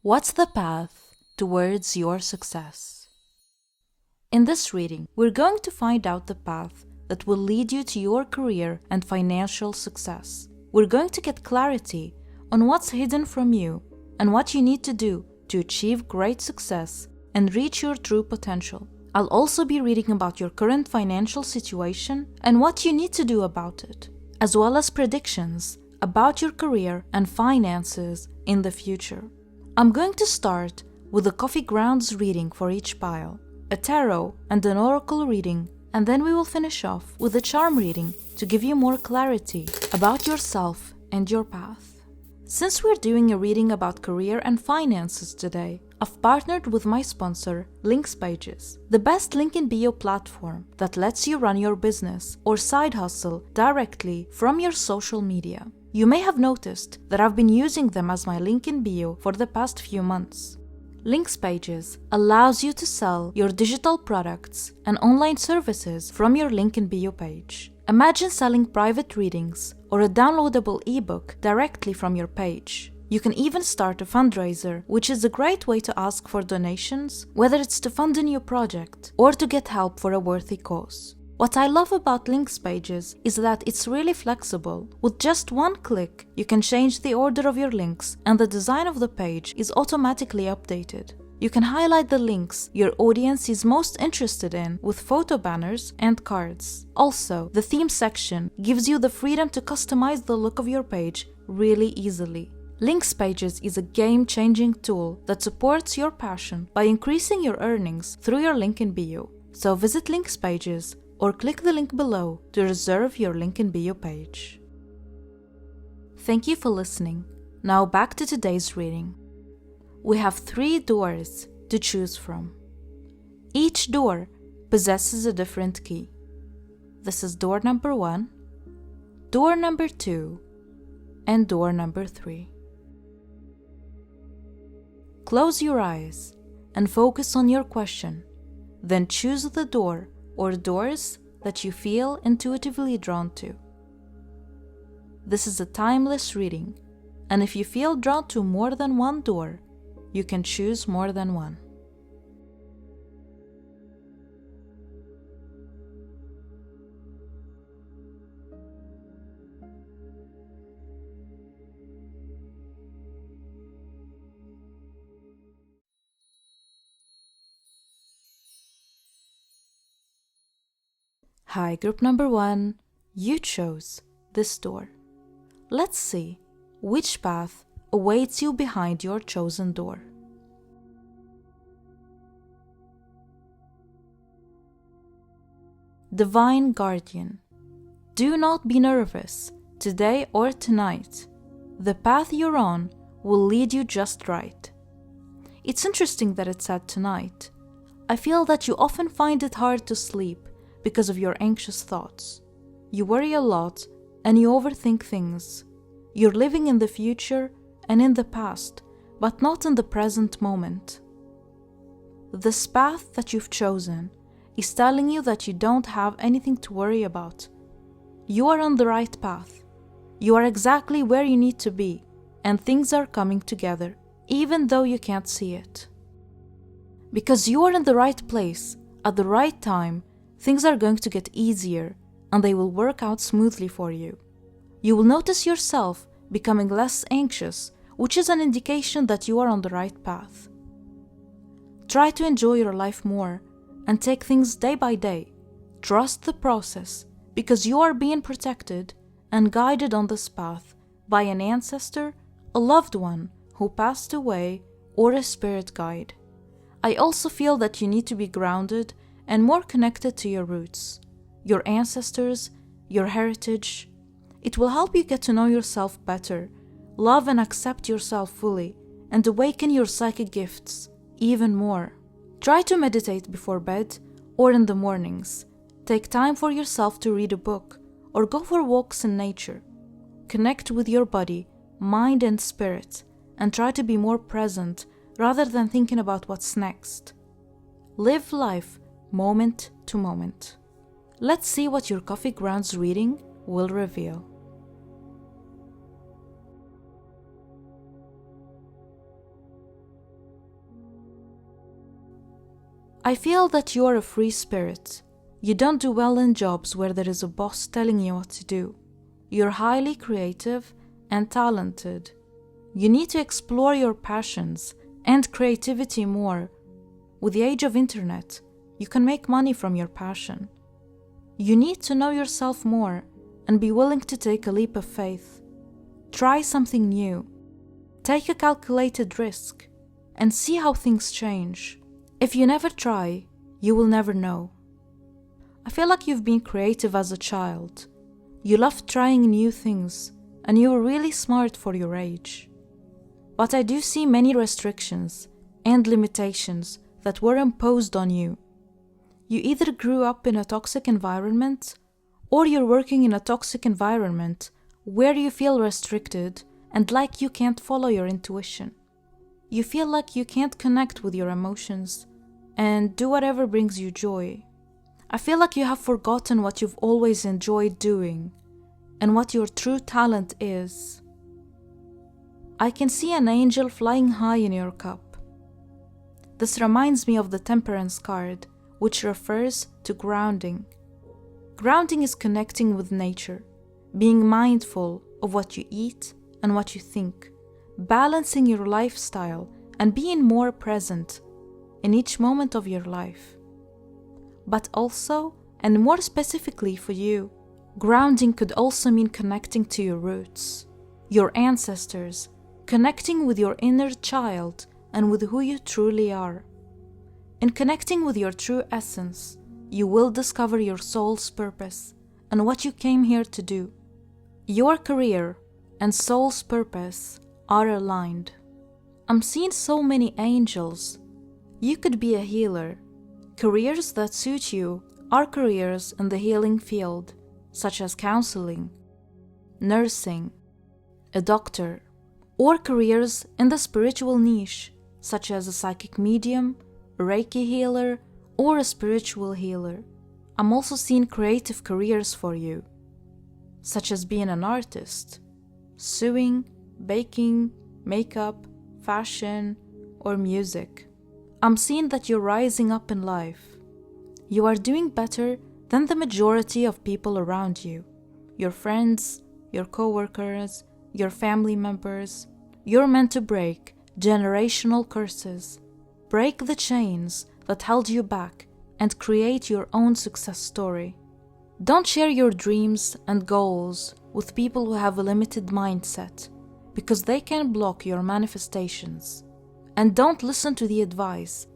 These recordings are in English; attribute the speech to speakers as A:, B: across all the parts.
A: What's the path towards your success? In this reading, we're going to find out the path that will lead you to your career and financial success. We're going to get clarity on what's hidden from you and what you need to do to achieve great success and reach your true potential. I'll also be reading about your current financial situation and what you need to do about it, as well as predictions about your career and finances in the future. I'm going to start with a coffee grounds reading for each pile, a tarot and an oracle reading, and then we will finish off with a charm reading to give you more clarity about yourself and your path. Since we're doing a reading about career and finances today, I've partnered with my sponsor, Linkspages, the best link in bio platform that lets you run your business or side hustle directly from your social media. You may have noticed that I've been using them as my link in bio for the past few months. Linkspages allows you to sell your digital products and online services from your link in bio page. Imagine selling private readings or a downloadable ebook directly from your page. You can even start a fundraiser, which is a great way to ask for donations, whether it's to fund a new project or to get help for a worthy cause. What I love about Linkspages is that it's really flexible. With just one click, you can change the order of your links and the design of the page is automatically updated. You can highlight the links your audience is most interested in with photo banners and cards. Also, the theme section gives you the freedom to customize the look of your page really easily. Linkspages is a game-changing tool that supports your passion by increasing your earnings through your link in bio. So visit Linkspages or click the link below to reserve your link in bio page. Thank you for listening. Now back to today's reading. We have 3 doors to choose from. Each door possesses a different key. This is door number 1, door number 2, and door number 3. Close your eyes and focus on your question, then choose the door or doors that you feel intuitively drawn to. This is a timeless reading, and if you feel drawn to more than one door, you can choose more than one. Hi, group number 1, you chose this door. Let's see which path awaits you behind your chosen door. Divine Guardian, do not be nervous today or tonight. The path you're on will lead you just right. It's interesting that it said tonight. I feel that you often find it hard to sleep because of your anxious thoughts. You worry a lot and you overthink things. You're living in the future and in the past, but not in the present moment. This path that you've chosen is telling you that you don't have anything to worry about. You are on the right path. You are exactly where you need to be, and things are coming together, even though you can't see it. Because you are in the right place, at the right time, things are going to get easier, and they will work out smoothly for you. You will notice yourself becoming less anxious, which is an indication that you are on the right path. Try to enjoy your life more and take things day by day. Trust the process because you are being protected and guided on this path by an ancestor, a loved one who passed away, or a spirit guide. I also feel that you need to be grounded and more connected to your roots, your ancestors, your heritage. It will help you get to know yourself better, love and accept yourself fully, and awaken your psychic gifts even more. Try to meditate before bed or in the mornings. Take time for yourself to read a book or go for walks in nature. Connect with your body, mind, and spirit, and try to be more present rather than thinking about what's next. Live life moment to moment. Let's see what your coffee grounds reading will reveal. I feel that you are a free spirit. You don't do well in jobs where there is a boss telling you what to do. You're highly creative and talented. You need to explore your passions and creativity more. With the age of internet, you can make money from your passion. You need to know yourself more and be willing to take a leap of faith. Try something new. Take a calculated risk and see how things change. If you never try, you will never know. I feel like you've been creative as a child. You loved trying new things and you were really smart for your age. But I do see many restrictions and limitations that were imposed on you. You either grew up in a toxic environment or you're working in a toxic environment where you feel restricted and like you can't follow your intuition. You feel like you can't connect with your emotions and do whatever brings you joy. I feel like you have forgotten what you've always enjoyed doing and what your true talent is. I can see an angel flying high in your cup. This reminds me of the Temperance card, which refers to grounding. Grounding is connecting with nature, being mindful of what you eat and what you think, balancing your lifestyle and being more present in each moment of your life. But also, and more specifically for you, grounding could also mean connecting to your roots, your ancestors, connecting with your inner child and with who you truly are. In connecting with your true essence, you will discover your soul's purpose and what you came here to do. Your career and soul's purpose are aligned. I'm seeing so many angels. You could be a healer. Careers that suit you are careers in the healing field, such as counseling, nursing, a doctor, or careers in the spiritual niche, such as a psychic medium, a Reiki healer, or a spiritual healer. I'm also seeing creative careers for you, such as being an artist, sewing, baking, makeup, fashion, or music. I'm seeing that you're rising up in life. You are doing better than the majority of people around you, your friends, your co-workers, your family members. You're meant to break generational curses, break the chains that held you back, and create your own success story. Don't share your dreams and goals with people who have a limited mindset, because they can block your manifestations. And don't listen to the advice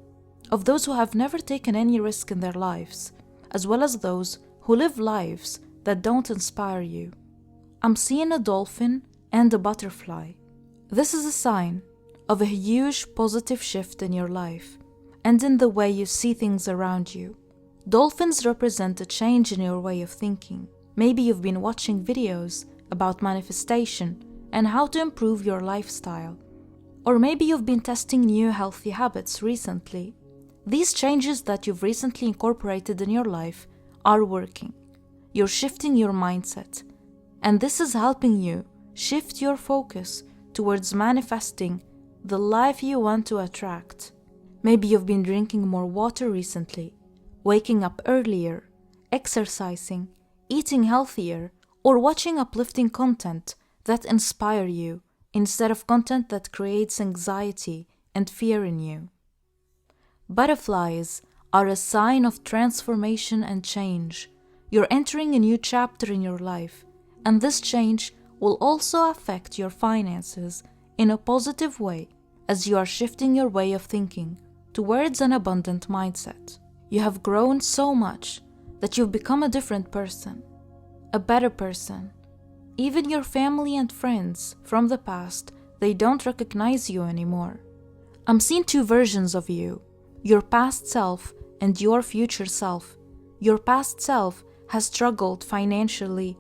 A: of those who have never taken any risk in their lives, as well as those who live lives that don't inspire you. I'm seeing a dolphin and a butterfly. This is a sign of a huge positive shift in your life and in the way you see things around you. Dolphins represent a change in your way of thinking. Maybe you've been watching videos about manifestation and how to improve your lifestyle. Or maybe you've been testing new healthy habits recently. These changes that you've recently incorporated in your life are working. You're shifting your mindset, and this is helping you shift your focus towards manifesting the life you want to attract. Maybe you've been drinking more water recently, waking up earlier, exercising, eating healthier, or watching uplifting content that inspire you instead of content that creates anxiety and fear in you. Butterflies are a sign of transformation and change. You're entering a new chapter in your life, and this change will also affect your finances in a positive way as you are shifting your way of thinking towards an abundant mindset. You have grown so much that you've become a different person, a better person. Even your family and friends from the past, they don't recognize you anymore. I'm seeing two versions of you, your past self and your future self. Your past self has struggled financially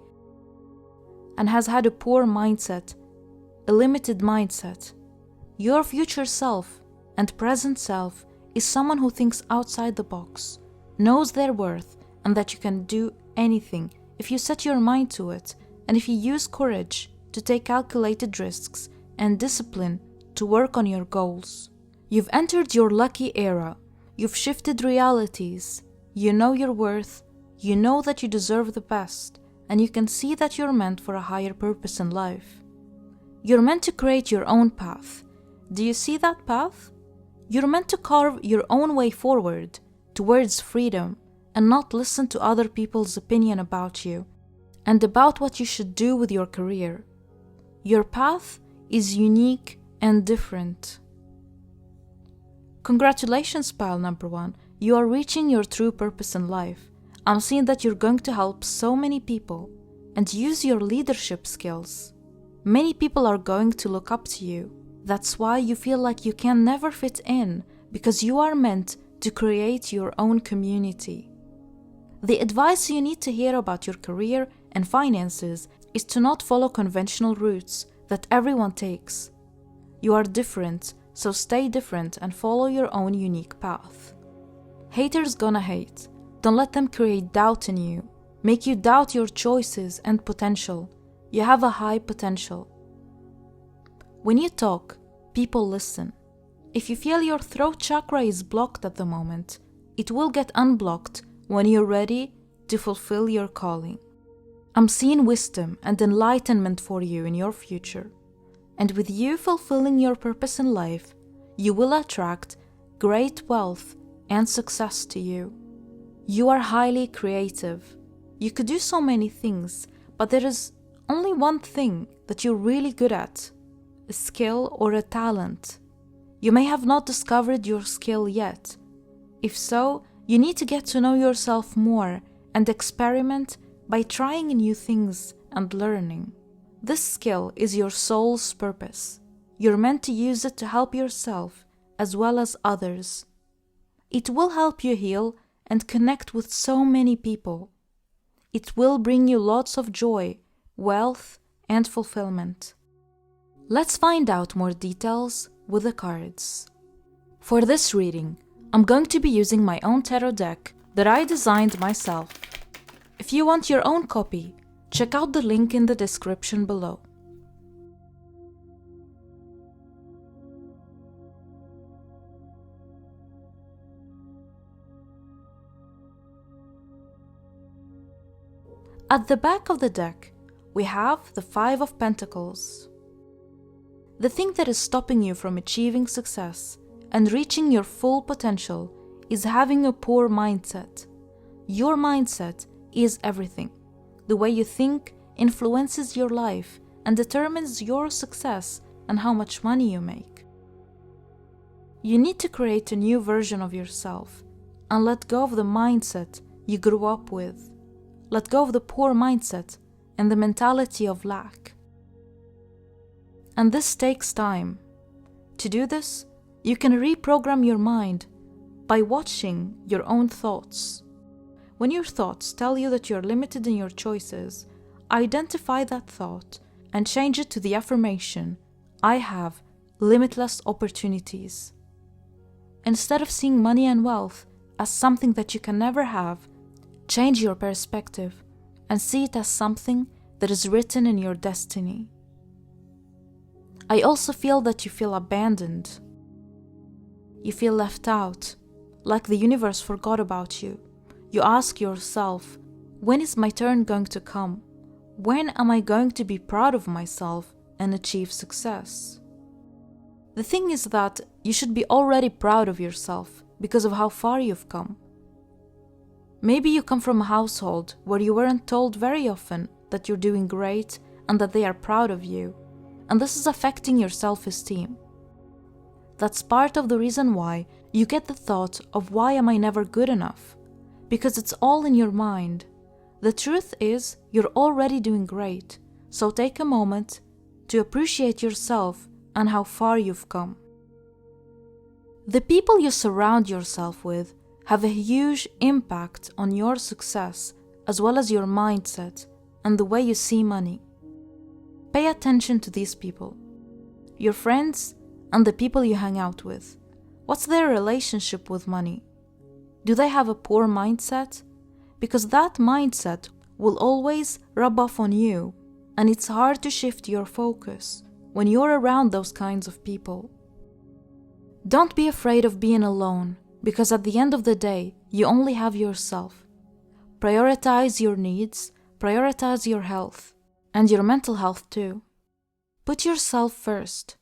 A: and has had a poor mindset, a limited mindset. Your future self and present self is someone who thinks outside the box, knows their worth, and that you can do anything if you set your mind to it, and if you use courage to take calculated risks and discipline to work on your goals. You've entered your lucky era. You've shifted realities. You know your worth. You know that you deserve the best, and you can see that you're meant for a higher purpose in life. You're meant to create your own path. Do you see that path? You're meant to carve your own way forward towards freedom and not listen to other people's opinion about you and about what you should do with your career. Your path is unique and different. Congratulations, pile number 1. You are reaching your true purpose in life. I'm seeing that you're going to help so many people and use your leadership skills. Many people are going to look up to you. That's why you feel like you can never fit in, because you are meant to create your own community. The advice you need to hear about your career and finances is to not follow conventional routes that everyone takes. You are different, so stay different and follow your own unique path. Haters gonna hate. Don't let them create doubt in you, make you doubt your choices and potential. You have a high potential. When you talk, people listen. If you feel your throat chakra is blocked at the moment, it will get unblocked when you're ready to fulfill your calling. I'm seeing wisdom and enlightenment for you in your future. And with you fulfilling your purpose in life, you will attract great wealth and success to you. You are highly creative. You could do so many things, but there is only one thing that you're really good at, a skill or a talent. You may have not discovered your skill yet. If so, you need to get to know yourself more and experiment by trying new things and learning. This skill is your soul's purpose. You're meant to use it to help yourself as well as others. It will help you heal and connect with so many people. It will bring you lots of joy, wealth, and fulfillment. Let's find out more details with the cards. For this reading, I'm going to be using my own tarot deck that I designed myself. If you want your own copy, check out the link in the description below. At the back of the deck, we have the 5 of Pentacles. The thing that is stopping you from achieving success and reaching your full potential is having a poor mindset. Your mindset is everything. The way you think influences your life and determines your success and how much money you make. You need to create a new version of yourself and let go of the mindset you grew up with. Let go of the poor mindset and the mentality of lack. And this takes time. To do this, you can reprogram your mind by watching your own thoughts. When your thoughts tell you that you're limited in your choices, identify that thought and change it to the affirmation, I have limitless opportunities. Instead of seeing money and wealth as something that you can never have, change your perspective and see it as something that is written in your destiny. I also feel that you feel abandoned. You feel left out, like the universe forgot about you. You ask yourself, when is my turn going to come? When am I going to be proud of myself and achieve success? The thing is that you should be already proud of yourself because of how far you've come. Maybe you come from a household where you weren't told very often that you're doing great and that they are proud of you, and this is affecting your self-esteem. That's part of the reason why you get the thought of why am I never good enough? Because it's all in your mind. The truth is you're already doing great, so take a moment to appreciate yourself and how far you've come. The people you surround yourself with have a huge impact on your success as well as your mindset and the way you see money. Pay attention to these people, your friends and the people you hang out with. What's their relationship with money? Do they have a poor mindset? Because that mindset will always rub off on you, and it's hard to shift your focus when you're around those kinds of people. Don't be afraid of being alone. Because at the end of the day, you only have yourself. Prioritize your needs, prioritize your health, and your mental health too. Put yourself first.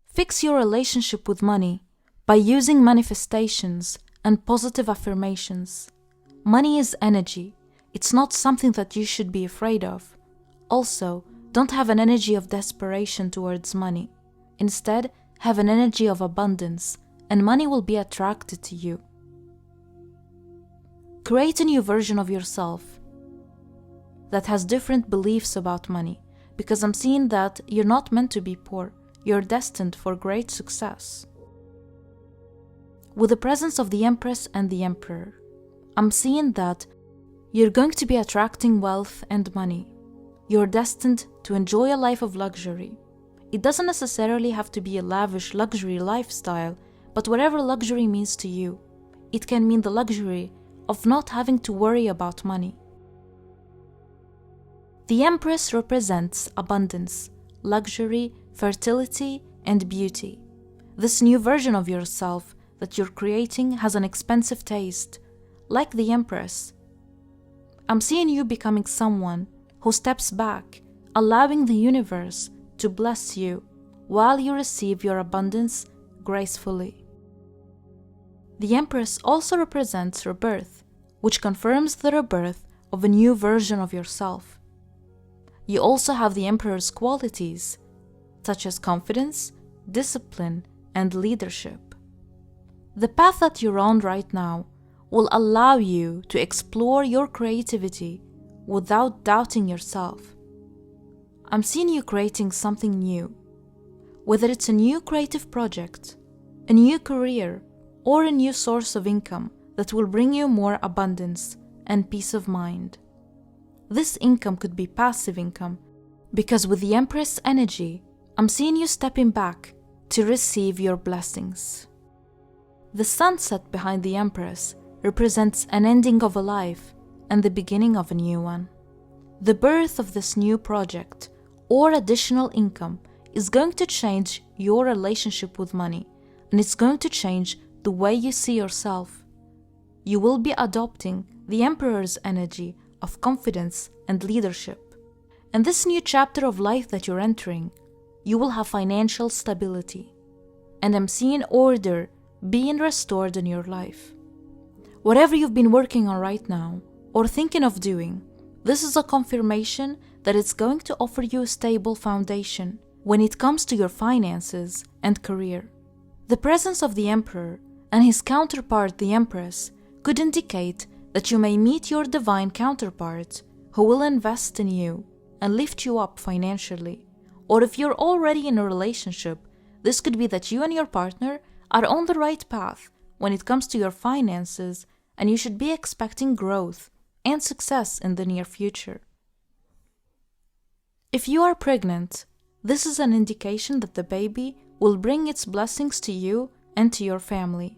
A: Fix your relationship with money by using manifestations and positive affirmations. Money is energy. It's not something that you should be afraid of. Also, don't have an energy of desperation towards money. Instead, have an energy of abundance, and money will be attracted to you. Create a new version of yourself that has different beliefs about money, because I'm seeing that you're not meant to be poor. You're destined for great success. With the presence of the Empress and the Emperor, I'm seeing that you're going to be attracting wealth and money. You're destined to enjoy a life of luxury. It doesn't necessarily have to be a lavish luxury lifestyle, but whatever luxury means to you. It can mean the luxury of not having to worry about money. The Empress represents abundance, luxury, fertility, and beauty. This new version of yourself that you're creating has an expensive taste. Like the Empress, I'm seeing you becoming someone who steps back, allowing the universe to bless you while you receive your abundance gracefully. The Empress also represents rebirth, which confirms the rebirth of a new version of yourself. You also have the Emperor's qualities, such as confidence, discipline, and leadership. The path that you're on right now will allow you to explore your creativity without doubting yourself. I'm seeing you creating something new, whether it's a new creative project, a new career, or a new source of income that will bring you more abundance and peace of mind. This income could be passive income, because with the Empress energy, I'm seeing you stepping back to receive your blessings. The sunset behind the Empress represents an ending of a life and the beginning of a new one. The birth of this new project or additional income is going to change your relationship with money, and it's going to change the way you see yourself. You will be adopting the Emperor's energy of confidence and leadership. In this new chapter of life that you're entering, you will have financial stability, and I'm seeing order being restored in your life. Whatever you've been working on right now or thinking of doing, this is a confirmation that it's going to offer you a stable foundation when it comes to your finances and career. The presence of the Emperor and his counterpart, the Empress, could indicate that you may meet your divine counterpart who will invest in you and lift you up financially. Or if you're already in a relationship, this could be that you and your partner are on the right path when it comes to your finances, and you should be expecting growth and success in the near future. If you are pregnant, this is an indication that the baby will bring its blessings to you and to your family.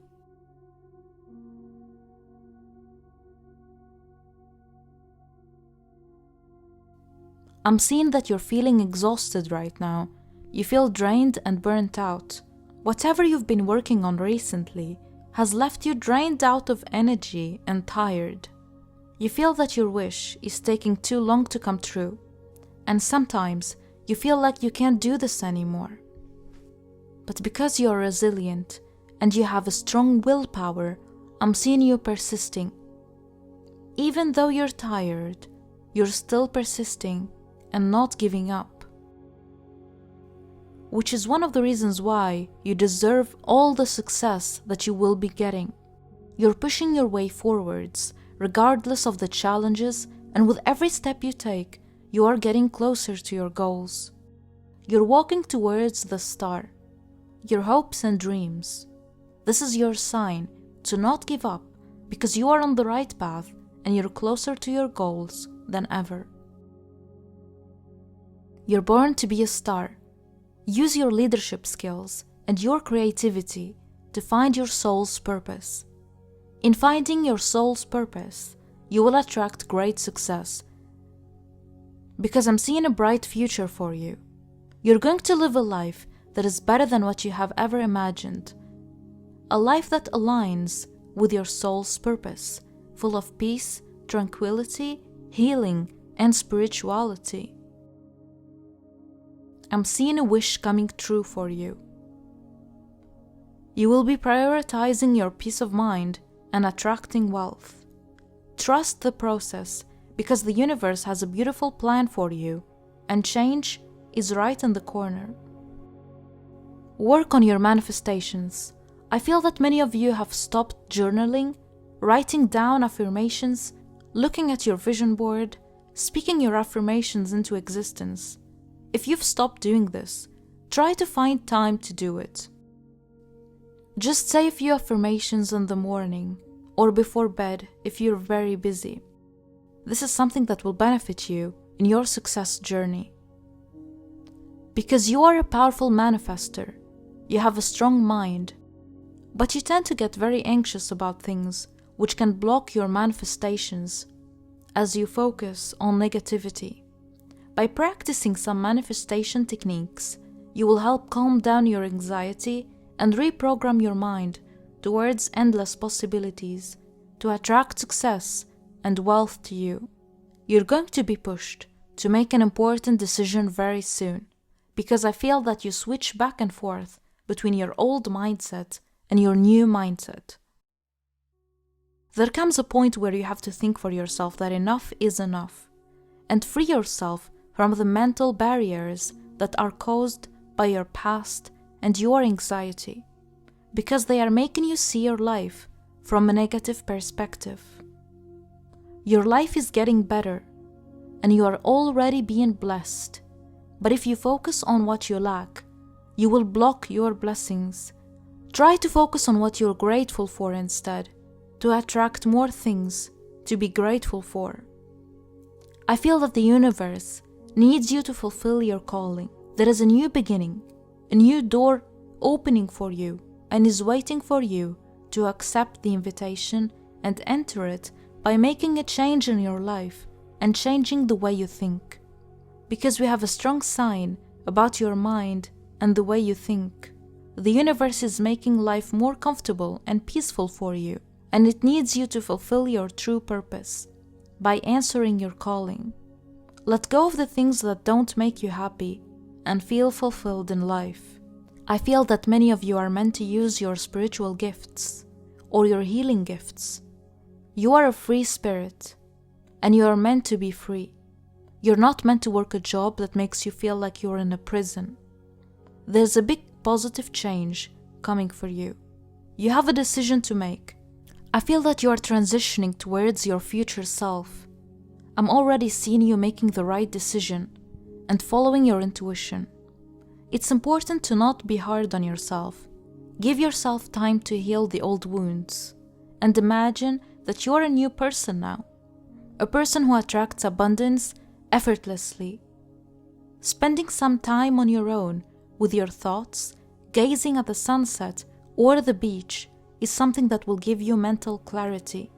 A: I'm seeing that you're feeling exhausted right now. You feel drained and burnt out. Whatever you've been working on recently has left you drained out of energy and tired. You feel that your wish is taking too long to come true, and sometimes you feel like you can't do this anymore. But because you're resilient and you have a strong willpower, I'm seeing you persisting. Even though you're tired, you're still persisting and not giving up. Which is one of the reasons why you deserve all the success that you will be getting. You're pushing your way forwards, regardless of the challenges, and with every step you take, you are getting closer to your goals. You're walking towards the star, your hopes and dreams. This is your sign to not give up, because you are on the right path and you're closer to your goals than ever. You're born to be a star. Use your leadership skills and your creativity to find your soul's purpose. In finding your soul's purpose, you will attract great success, because I'm seeing a bright future for you. You're going to live a life that is better than what you have ever imagined. a life that aligns with your soul's purpose, full of peace, tranquility, healing, and spirituality. I'm seeing a wish coming true for you. You will be prioritizing your peace of mind and attracting wealth. Trust the process because the universe has a beautiful plan for you, and change is right in the corner. Work on your manifestations. I feel that many of you have stopped journaling, writing down affirmations, looking at your vision board, speaking your affirmations into existence. If you've stopped doing this, try to find time to do it. Just say a few affirmations in the morning or before bed if you're very busy. This is something that will benefit you in your success journey. Because you are a powerful manifester, you have a strong mind, but you tend to get very anxious about things which can block your manifestations as you focus on negativity. By practicing some manifestation techniques, you will help calm down your anxiety and reprogram your mind towards endless possibilities to attract success and wealth to you. You're going to be pushed to make an important decision very soon, because I feel that you switch back and forth between your old mindset and your new mindset. There comes a point where you have to think for yourself that enough is enough, and free yourself from the mental barriers that are caused by your past and your anxiety, because they are making you see your life from a negative perspective. Your life is getting better, and you are already being blessed, but if you focus on what you lack, you will block your blessings. Try to focus on what you're grateful for instead, to attract more things to be grateful for. I feel that the universe needs you to fulfill your calling. There is a new beginning, a new door opening for you, and is waiting for you to accept the invitation and enter it by making a change in your life and changing the way you think. Because we have a strong sign about your mind and the way you think. The universe is making life more comfortable and peaceful for you, and it needs you to fulfill your true purpose by answering your calling. Let go of the things that don't make you happy and feel fulfilled in life. I feel that many of you are meant to use your spiritual gifts or your healing gifts. You are a free spirit, and you are meant to be free. You're not meant to work a job that makes you feel like you're in a prison. There's a big positive change coming for you. You have a decision to make. I feel that you are transitioning towards your future self. I'm already seeing you making the right decision and following your intuition. It's important to not be hard on yourself. Give yourself time to heal the old wounds and imagine that you're a new person now, a person who attracts abundance effortlessly. Spending some time on your own with your thoughts, gazing at the sunset or the beach is something that will give you mental clarity.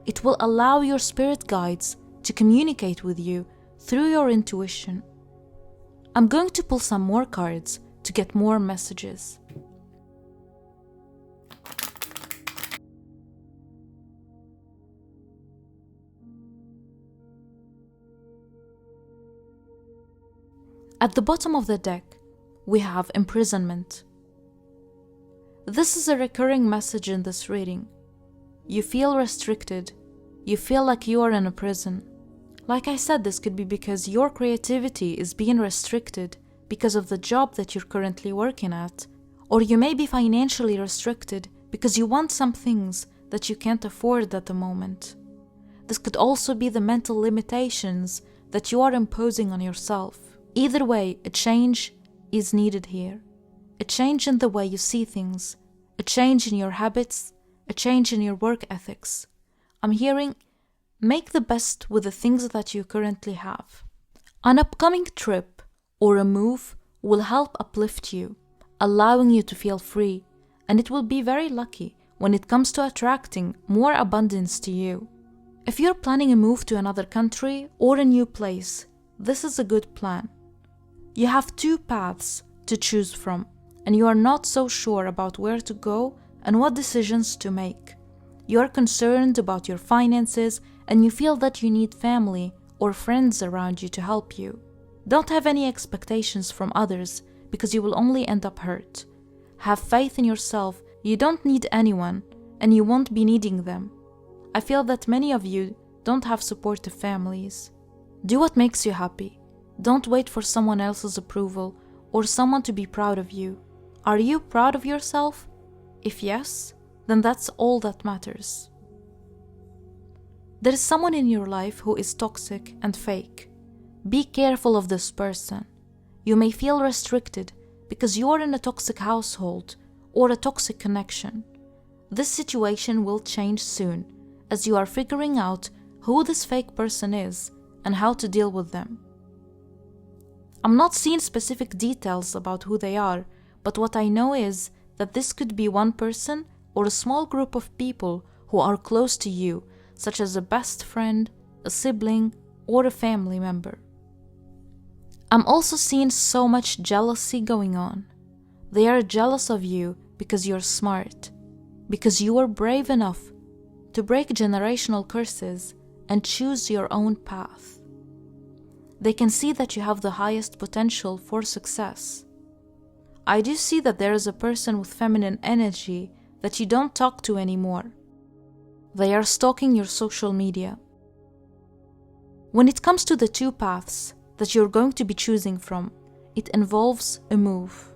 A: It will allow your spirit guides to communicate with you through your intuition. I'm going to pull some more cards to get more messages. At the bottom of the deck, we have imprisonment. This is a recurring message in this reading. You feel restricted. You feel like you are in a prison. Like I said, this could be because your creativity is being restricted because of the job that you're currently working at, or you may be financially restricted because you want some things that you can't afford at the moment. This could also be the mental limitations that you are imposing on yourself. Either way, a change is needed here. A change in the way you see things, a change in your habits, a change in your work ethics. I'm hearing, make the best with the things that you currently have. An upcoming trip or a move will help uplift you, allowing you to feel free, and it will be very lucky when it comes to attracting more abundance to you. If you're planning a move to another country or a new place, this is a good plan. You have two paths to choose from, and you are not so sure about where to go and what decisions to make. You are concerned about your finances and you feel that you need family or friends around you to help you. Don't have any expectations from others because you will only end up hurt. Have faith in yourself. You don't need anyone and you won't be needing them. I feel that many of you don't have supportive families. Do what makes you happy. Don't wait for someone else's approval or someone to be proud of you. Are you proud of yourself? If yes, then that's all that matters. There is someone in your life who is toxic and fake. Be careful of this person. You may feel restricted because you are in a toxic household or a toxic connection. This situation will change soon as you are figuring out who this fake person is and how to deal with them. I'm not seeing specific details about who they are, but what I know is that this could be one person or a small group of people who are close to you, such as a best friend, a sibling, or a family member. I'm also seeing so much jealousy going on. They are jealous of you because you're smart, because you are brave enough to break generational curses and choose your own path. They can see that you have the highest potential for success. I do see that there is a person with feminine energy that you don't talk to anymore. They are stalking your social media. When it comes to the two paths that you're going to be choosing from, it involves a move.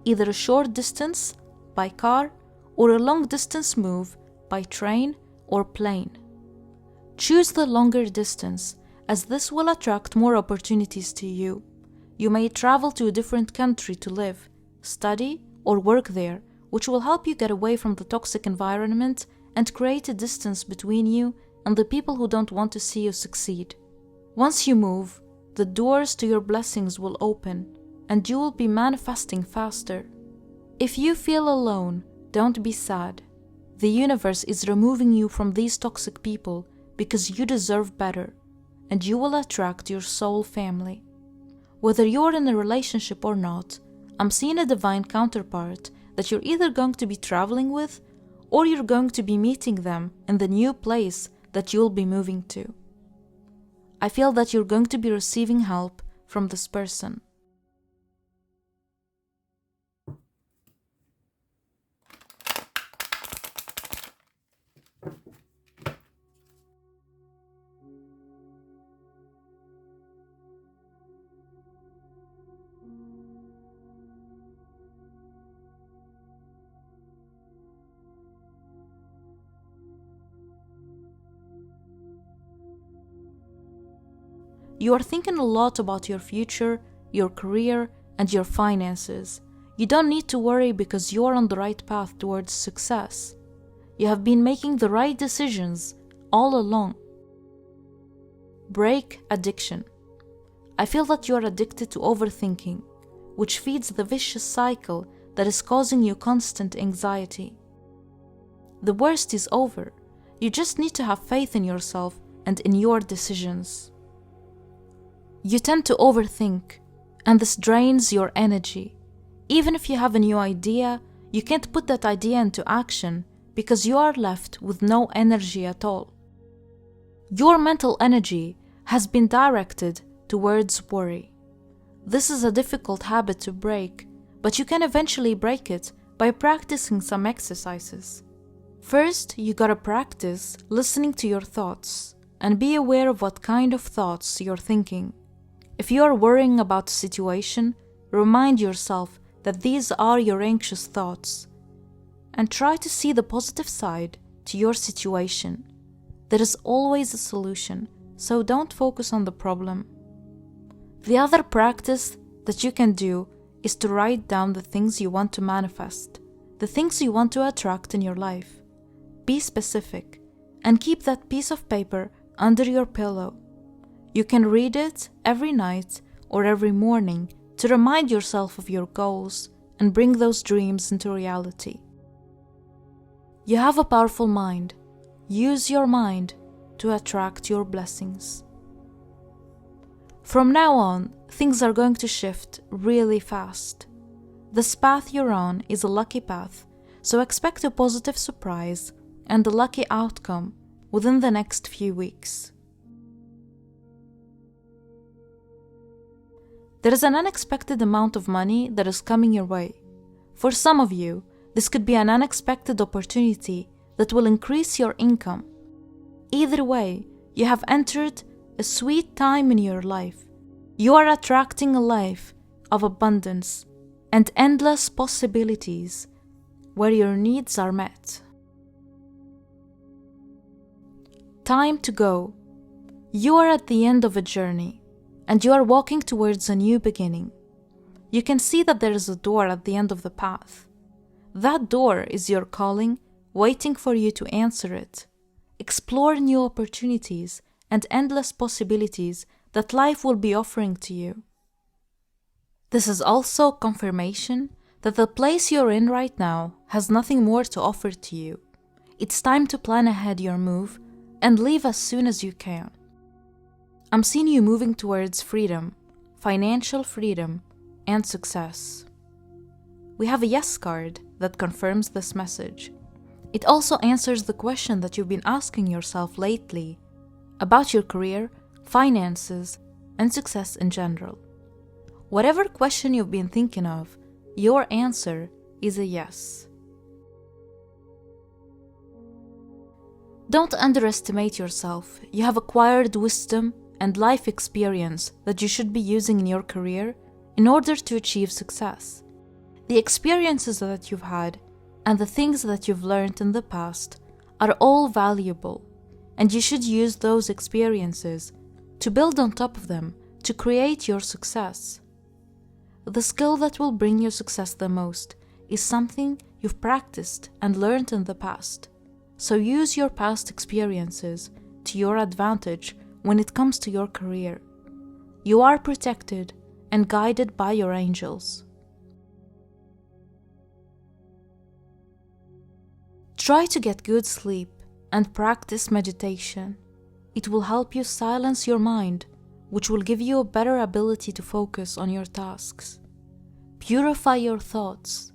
A: Either a short distance by car or a long distance move by train or plane. Choose the longer distance as this will attract more opportunities to you. You may travel to a different country to live, study, or work there, which will help you get away from the toxic environment and create a distance between you and the people who don't want to see you succeed. Once you move, the doors to your blessings will open and you will be manifesting faster. If you feel alone, don't be sad. The universe is removing you from these toxic people because you deserve better, and you will attract your soul family. Whether you're in a relationship or not, I'm seeing a divine counterpart that you're either going to be traveling with or you're going to be meeting them in the new place that you'll be moving to. I feel that you're going to be receiving help from this person. You are thinking a lot about your future, your career, and your finances. You don't need to worry because you are on the right path towards success. You have been making the right decisions all along. Break addiction. I feel that you are addicted to overthinking, which feeds the vicious cycle that is causing you constant anxiety. The worst is over. You just need to have faith in yourself and in your decisions. You tend to overthink, and this drains your energy. Even if you have a new idea, you can't put that idea into action because you are left with no energy at all. Your mental energy has been directed towards worry. This is a difficult habit to break, but you can eventually break it by practicing some exercises. First, you gotta practice listening to your thoughts and be aware of what kind of thoughts you're thinking. If you are worrying about a situation, remind yourself that these are your anxious thoughts and try to see the positive side to your situation. There is always a solution, so don't focus on the problem. The other practice that you can do is to write down the things you want to manifest, the things you want to attract in your life. Be specific and keep that piece of paper under your pillow. You can read it every night or every morning to remind yourself of your goals and bring those dreams into reality. You have a powerful mind. Use your mind to attract your blessings. From now on, things are going to shift really fast. This path you're on is a lucky path, so expect a positive surprise and a lucky outcome within the next few weeks. There is an unexpected amount of money that is coming your way. For some of you, this could be an unexpected opportunity that will increase your income. Either way, you have entered a sweet time in your life. You are attracting a life of abundance and endless possibilities where your needs are met. Time to go. You are at the end of a journey, and you are walking towards a new beginning. You can see that there is a door at the end of the path. That door is your calling, waiting for you to answer it. Explore new opportunities and endless possibilities that life will be offering to you. This is also confirmation that the place you're in right now has nothing more to offer to you. It's time to plan ahead your move and leave as soon as you can. I'm seeing you moving towards freedom, financial freedom, and success. We have a yes card that confirms this message. It also answers the question that you've been asking yourself lately about your career, finances, and success in general. Whatever question you've been thinking of, your answer is a yes. Don't underestimate yourself. You have acquired wisdom and life experience that you should be using in your career in order to achieve success. The experiences that you've had and the things that you've learned in the past are all valuable, and you should use those experiences to build on top of them to create your success. The skill that will bring you success the most is something you've practiced and learned in the past. So use your past experiences to your advantage when it comes to your career. You are protected and guided by your angels. Try to get good sleep and practice meditation. It will help you silence your mind, which will give you a better ability to focus on your tasks. Purify your thoughts.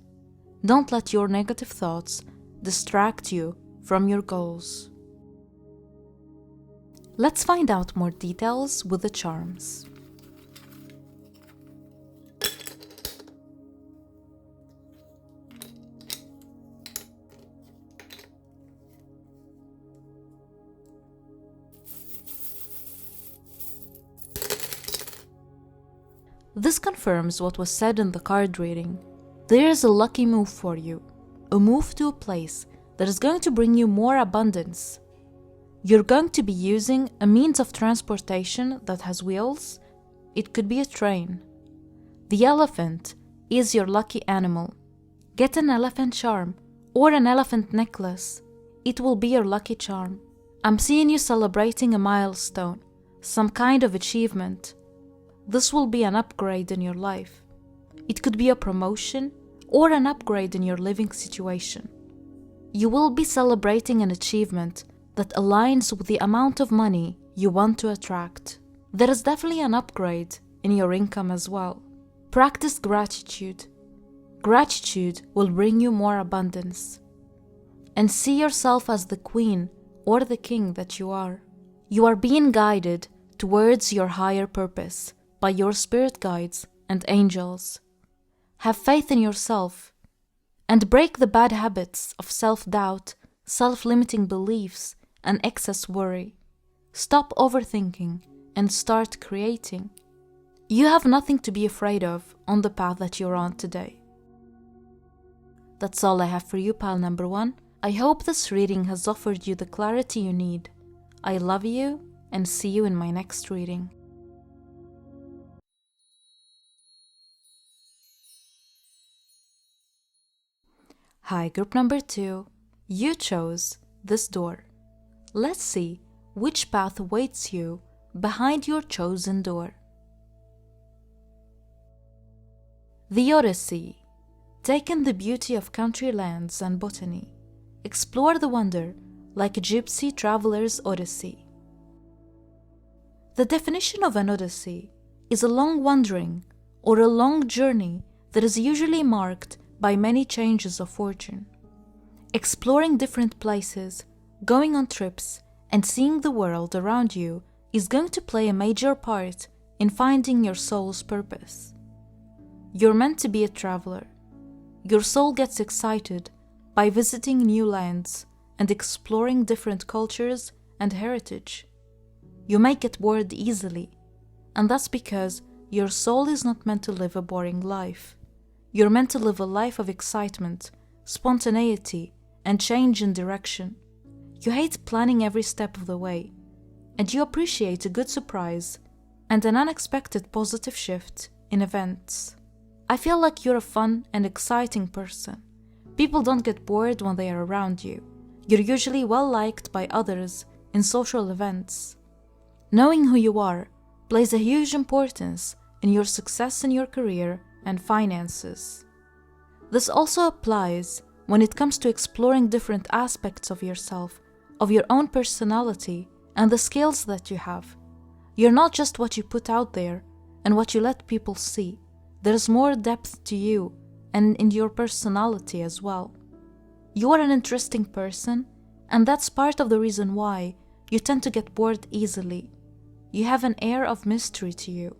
A: Don't let your negative thoughts distract you from your goals. Let's find out more details with the charms. This confirms what was said in the card reading. There is a lucky move for you, a move to a place that is going to bring you more abundance. You're going to be using a means of transportation that has wheels. It could be a train. The elephant is your lucky animal. Get an elephant charm or an elephant necklace. It will be your lucky charm. I'm seeing you celebrating a milestone, some kind of achievement. This will be an upgrade in your life. It could be a promotion or an upgrade in your living situation. You will be celebrating an achievement that aligns with the amount of money you want to attract. There is definitely an upgrade in your income as well. Practice gratitude. Gratitude will bring you more abundance. And see yourself as the queen or the king that you are. You are being guided towards your higher purpose by your spirit guides and angels. Have faith in yourself and break the bad habits of self-doubt, self-limiting beliefs, and excess worry. Stop overthinking and start creating. You have nothing to be afraid of on the path that you're on today. That's all I have for you, pal number 1. I hope this reading has offered you the clarity you need. I love you and see you in my next reading. Hi, group number 2. You chose this door. Let's see which path awaits you behind your chosen door. The Odyssey. Take in the beauty of country lands and botany. Explore the wonder like a gypsy traveler's odyssey. The definition of an odyssey is a long wandering or a long journey that is usually marked by many changes of fortune. Exploring different places, going on trips, and seeing the world around you is going to play a major part in finding your soul's purpose. You're meant to be a traveler. Your soul gets excited by visiting new lands and exploring different cultures and heritage. You may get bored easily, and that's because your soul is not meant to live a boring life. You're meant to live a life of excitement, spontaneity, and change in direction. You hate planning every step of the way, and you appreciate a good surprise and an unexpected positive shift in events. I feel like you're a fun and exciting person. People don't get bored when they are around you. You're usually well liked by others in social events. Knowing who you are plays a huge importance in your success in your career and finances. This also applies when it comes to exploring different aspects of yourself, of your own personality, and the skills that you have. You're not just what you put out there and what you let people see. There's more depth to you and in your personality as well. You are an interesting person, and that's part of the reason why you tend to get bored easily. You have an air of mystery to you.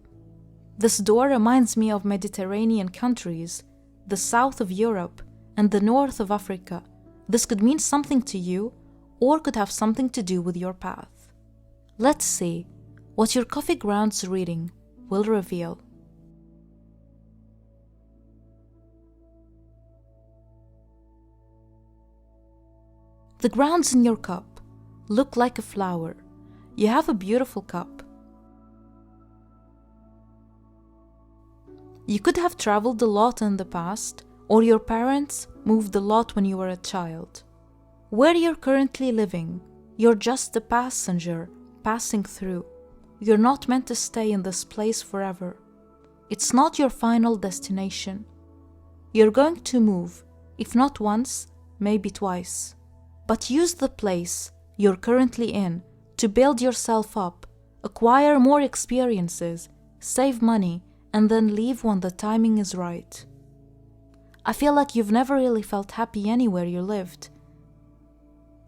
A: This door reminds me of Mediterranean countries, the south of Europe, and the north of Africa. This could mean something to you, or could have something to do with your path. Let's see what your coffee grounds reading will reveal. The grounds in your cup look like a flower. You have a beautiful cup. You could have traveled a lot in the past, or your parents moved a lot when you were a child. Where you're currently living, you're just a passenger passing through. You're not meant to stay in this place forever. It's not your final destination. You're going to move, if not once, maybe twice. But use the place you're currently in to build yourself up, acquire more experiences, save money, and then leave when the timing is right. I feel like you've never really felt happy anywhere you lived.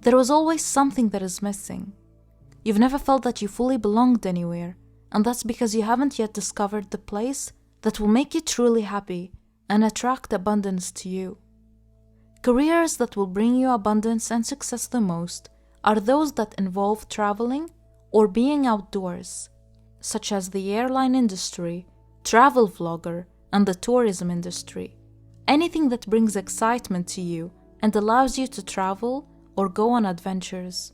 A: There was always something that is missing. You've never felt that you fully belonged anywhere, and that's because you haven't yet discovered the place that will make you truly happy and attract abundance to you. Careers that will bring you abundance and success the most are those that involve traveling or being outdoors, such as the airline industry, travel vlogger, and the tourism industry. Anything that brings excitement to you and allows you to travel or go on adventures.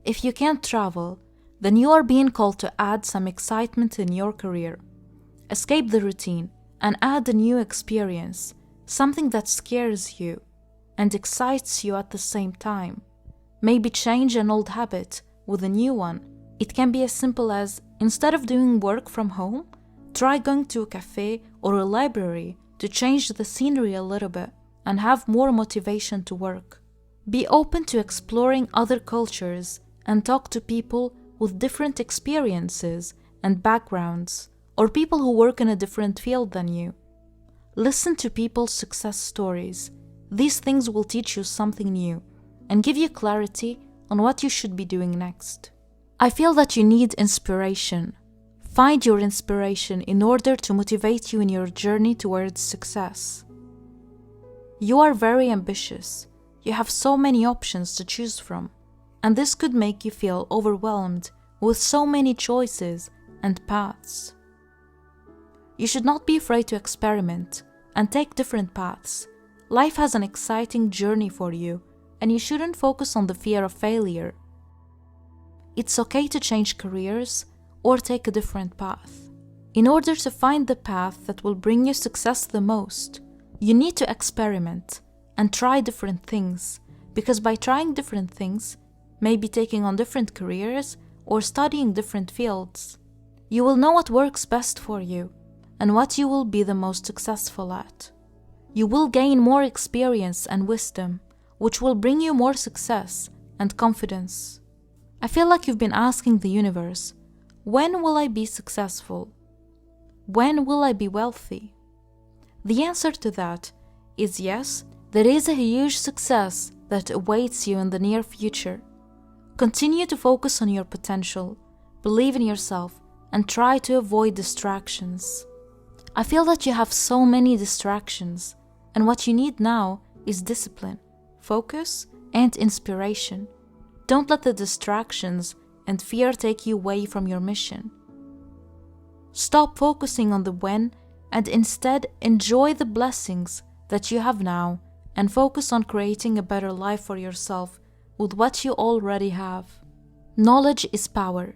A: If you can't travel, then you are being called to add some excitement in your career. Escape the routine and add a new experience, something that scares you and excites you at the same time. Maybe change an old habit with a new one. It can be as simple as, instead of doing work from home, try going to a cafe or a library to change the scenery a little bit and have more motivation to work. Be open to exploring other cultures and talk to people with different experiences and backgrounds, or people who work in a different field than you. Listen to people's success stories. These things will teach you something new and give you clarity on what you should be doing next. I feel that you need inspiration. Find your inspiration in order to motivate you in your journey towards success. You are very ambitious. You have so many options to choose from, and this could make you feel overwhelmed with so many choices and paths. You should not be afraid to experiment and take different paths. Life has an exciting journey for you, and you shouldn't focus on the fear of failure. It's okay to change careers or take a different path. In order to find the path that will bring you success the most, you need to experiment and try different things, because by trying different things, maybe taking on different careers or studying different fields, you will know what works best for you and what you will be the most successful at. You will gain more experience and wisdom, which will bring you more success and confidence. I feel like you've been asking the universe, when will I be successful? When will I be wealthy? The answer to that is yes, There is a huge success that awaits you in the near future. Continue to focus on your potential, believe in yourself, and try to avoid distractions. I feel that you have so many distractions, and what you need now is discipline, focus, and inspiration. Don't let the distractions and fear take you away from your mission. Stop focusing on the when and instead enjoy the blessings that you have now and focus on creating a better life for yourself with what you already have. Knowledge is power,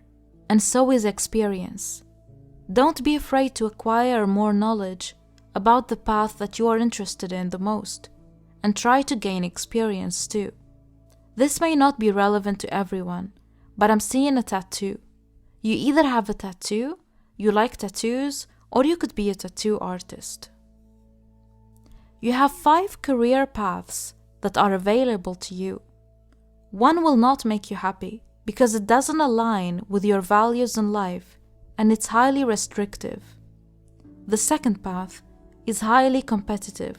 A: and so is experience. Don't be afraid to acquire more knowledge about the path that you are interested in the most, and try to gain experience too. This may not be relevant to everyone, but I'm seeing a tattoo. You either have a tattoo, you like tattoos, or you could be a tattoo artist. You have 5 career paths that are available to you. One will not make you happy because it doesn't align with your values in life and it's highly restrictive. The second path is highly competitive.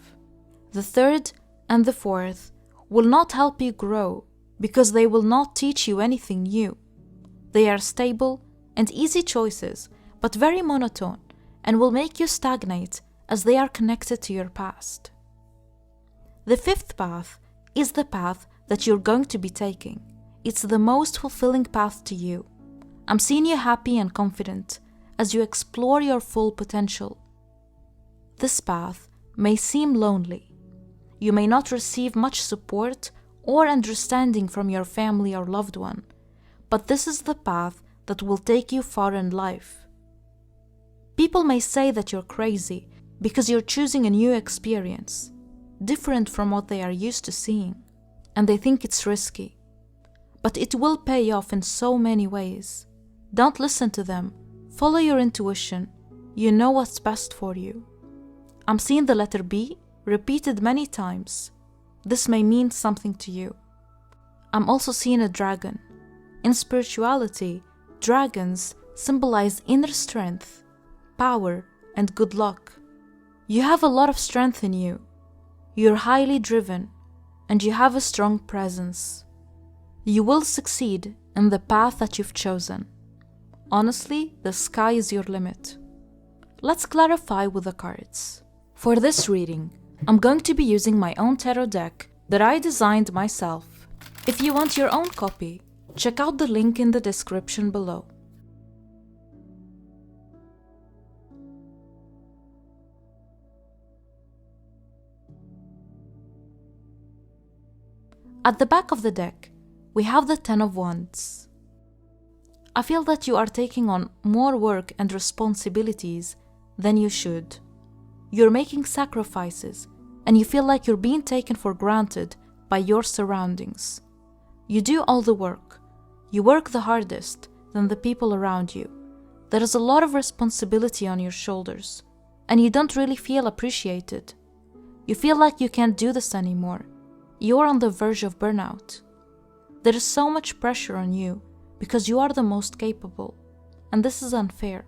A: The third and the fourth will not help you grow because they will not teach you anything new. They are stable and easy choices, but very monotone, and will make you stagnate as they are connected to your past. The fifth path is the path that you're going to be taking. It's the most fulfilling path to you. I'm seeing you happy and confident as you explore your full potential. This path may seem lonely. You may not receive much support or understanding from your family or loved one, but this is the path that will take you far in life. People may say that you're crazy because you're choosing a new experience, different from what they are used to seeing, and they think it's risky. But it will pay off in so many ways. Don't listen to them. Follow your intuition. You know what's best for you. I'm seeing the letter B repeated many times. This may mean something to you. I'm also seeing a dragon. In spirituality, dragons symbolize inner strength, power, and good luck. You have a lot of strength in you. You're highly driven, and you have a strong presence. You will succeed in the path that you've chosen. Honestly, the sky is your limit. Let's clarify with the cards. For this reading, I'm going to be using my own tarot deck that I designed myself. If you want your own copy, check out the link in the description below. At the back of the deck, we have the 10 of Wands. I feel that you are taking on more work and responsibilities than you should. You're making sacrifices, and you feel like you're being taken for granted by your surroundings. You do all the work. You work the hardest than the people around you. There is a lot of responsibility on your shoulders, and you don't really feel appreciated. You feel like you can't do this anymore. You're on the verge of burnout. There is so much pressure on you because you are the most capable, and this is unfair.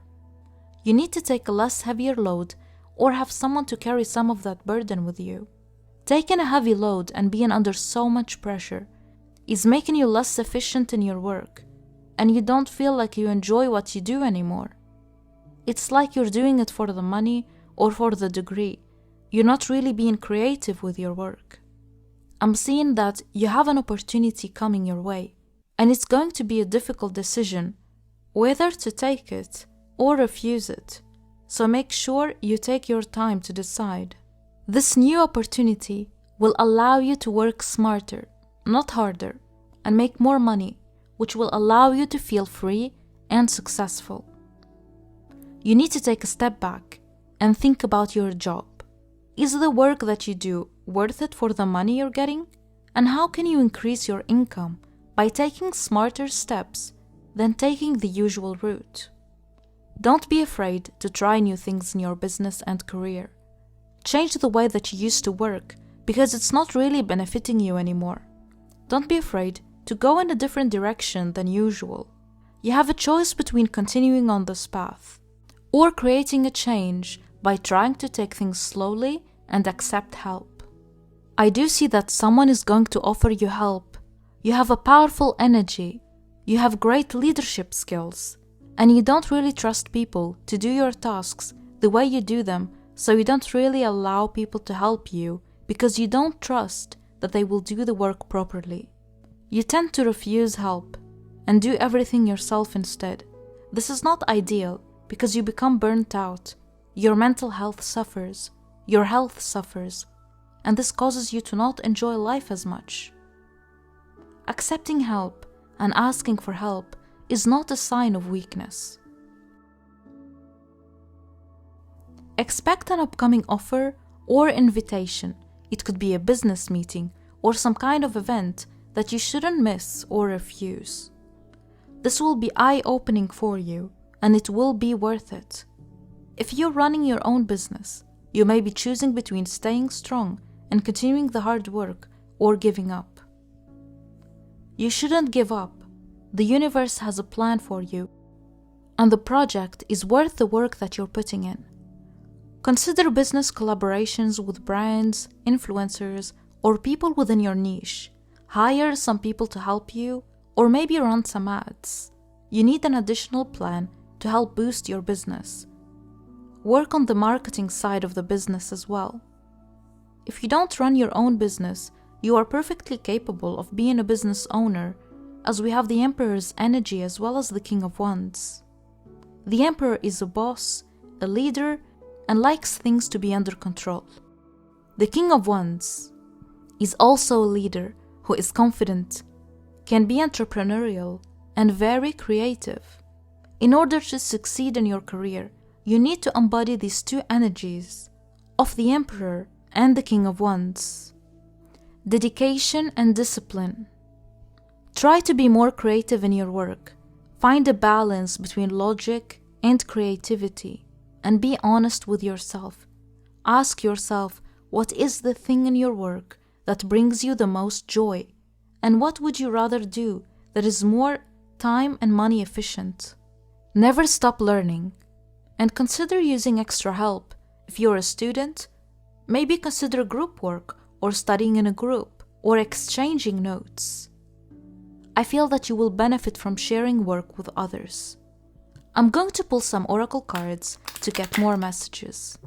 A: You need to take a less heavier load or have someone to carry some of that burden with you. Taking a heavy load and being under so much pressure is making you less efficient in your work, and you don't feel like you enjoy what you do anymore. It's like you're doing it for the money or for the degree. You're not really being creative with your work. I'm seeing that you have an opportunity coming your way, and it's going to be a difficult decision whether to take it or refuse it. So make sure you take your time to decide. This new opportunity will allow you to work smarter, not harder, and make more money, which will allow you to feel free and successful. You need to take a step back and think about your job. Is the work that you do worth it for the money you're getting? And how can you increase your income by taking smarter steps than taking the usual route? Don't be afraid to try new things in your business and career. Change the way that you used to work because it's not really benefiting you anymore. Don't be afraid to go in a different direction than usual. You have a choice between continuing on this path or creating a change by trying to take things slowly and accept help. I do see that someone is going to offer you help. You have a powerful energy. You have great leadership skills. And you don't really trust people to do your tasks the way you do them, so you don't really allow people to help you because you don't trust that they will do the work properly. You tend to refuse help and do everything yourself instead. This is not ideal because you become burnt out. Your mental health suffers. Your health suffers. And this causes you to not enjoy life as much. Accepting help and asking for help is not a sign of weakness. Expect an upcoming offer or invitation. It could be a business meeting or some kind of event that you shouldn't miss or refuse. This will be eye-opening for you, and it will be worth it. If you're running your own business, you may be choosing between staying strong and continuing the hard work or giving up. You shouldn't give up. The universe has a plan for you, and the project is worth the work that you're putting in. Consider business collaborations with brands, influencers, or people within your niche. Hire some people to help you, or maybe run some ads. You need an additional plan to help boost your business. Work on the marketing side of the business as well. If you don't run your own business, you are perfectly capable of being a business owner, as we have the Emperor's energy as well as the King of Wands. The Emperor is a boss, a leader, and likes things to be under control. The King of Wands is also a leader who is confident, can be entrepreneurial, and very creative. In order to succeed in your career, you need to embody these two energies of the Emperor and the King of Wands. Dedication and discipline. Try to be more creative in your work. Find a balance between logic and creativity, and be honest with yourself. Ask yourself, what is the thing in your work that brings you the most joy? And what would you rather do that is more time and money efficient? Never stop learning, and consider using extra help. If you're a student, maybe consider group work or studying in a group or exchanging notes. I feel that you will benefit from sharing work with others. I'm going to pull some oracle cards to get more messages.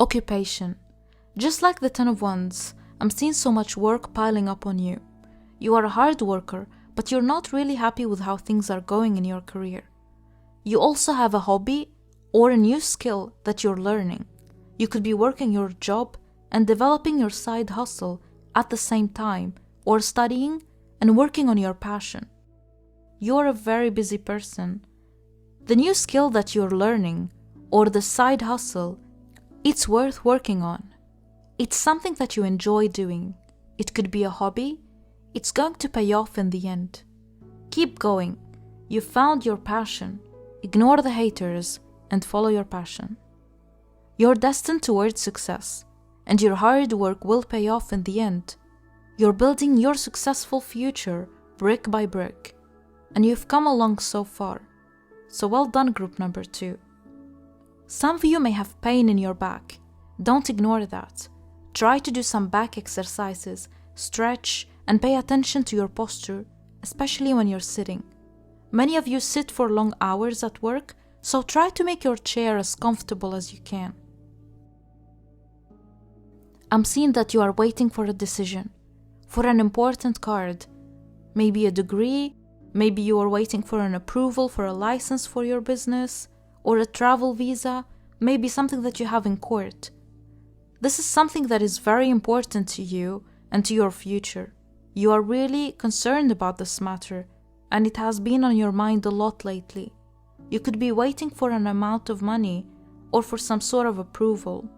A: Occupation. Just like the Ten of Wands, I'm seeing so much work piling up on you. You are a hard worker, but you're not really happy with how things are going in your career. You also have a hobby or a new skill that you're learning. You could be working your job and developing your side hustle at the same time, or studying and working on your passion. You're a very busy person. The new skill that you're learning, or the side hustle, it's worth working on. It's something that you enjoy doing. It could be a hobby. It's going to pay off in the end. Keep going. You found your passion. Ignore the haters and follow your passion. You're destined towards success, and your hard work will pay off in the end. You're building your successful future brick by brick, and you've come along so far. So well done, group number 2. Some of you may have pain in your back. Don't ignore that. Try to do some back exercises, stretch, and pay attention to your posture, especially when you're sitting. Many of you sit for long hours at work, so try to make your chair as comfortable as you can. I'm seeing that you are waiting for a decision, for an important card, maybe a degree, maybe you are waiting for an approval for a license for your business, or a travel visa, maybe something that you have in court. This is something that is very important to you and to your future. You are really concerned about this matter, and it has been on your mind a lot lately. You could be waiting for an amount of money or for some sort of approval.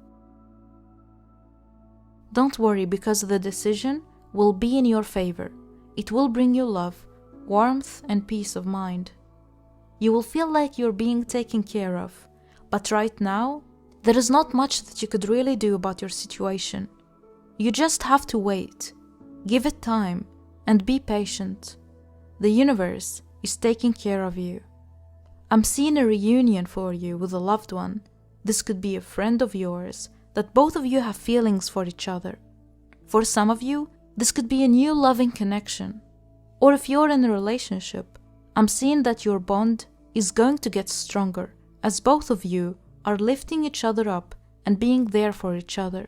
A: Don't worry, because the decision will be in your favor. It will bring you love, warmth, and peace of mind. You will feel like you're being taken care of, but right now, there is not much that you could really do about your situation. You just have to wait, give it time, and be patient. The universe is taking care of you. I'm seeing a reunion for you with a loved one. This could be a friend of yours, that both of you have feelings for each other. For some of you, this could be a new loving connection. Or if you're in a relationship, I'm seeing that your bond is going to get stronger as both of you are lifting each other up and being there for each other.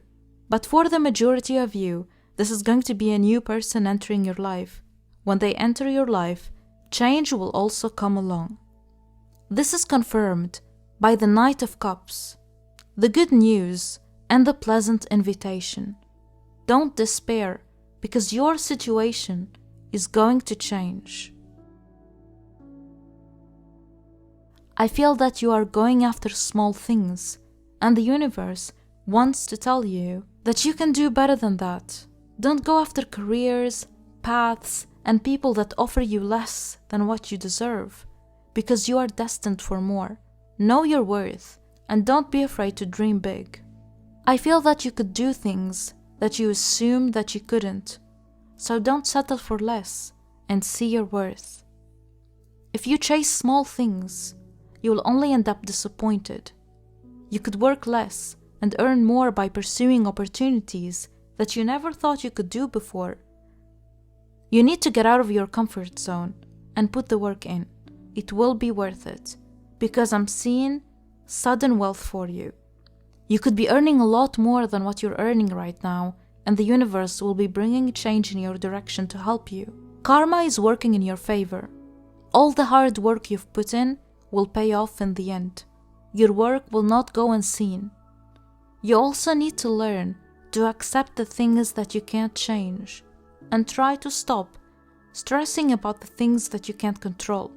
A: But for the majority of you, this is going to be a new person entering your life. When they enter your life, change will also come along. This is confirmed by the Knight of Cups, the good news and the pleasant invitation. Don't despair, because your situation is going to change. I feel that you are going after small things, and the universe wants to tell you that you can do better than that. Don't go after careers, paths, and people that offer you less than what you deserve, because you are destined for more. Know your worth, and don't be afraid to dream big. I feel that you could do things that you assumed that you couldn't, so don't settle for less and see your worth. If you chase small things, you will only end up disappointed. You could work less and earn more by pursuing opportunities that you never thought you could do before. You need to get out of your comfort zone and put the work in. It will be worth it, because I'm seeing sudden wealth for you. You could be earning a lot more than what you're earning right now, and the universe will be bringing change in your direction to help you. Karma is working in your favor. All the hard work you've put in will pay off in the end. Your work will not go unseen. You also need to learn to accept the things that you can't change, and try to stop stressing about the things that you can't control.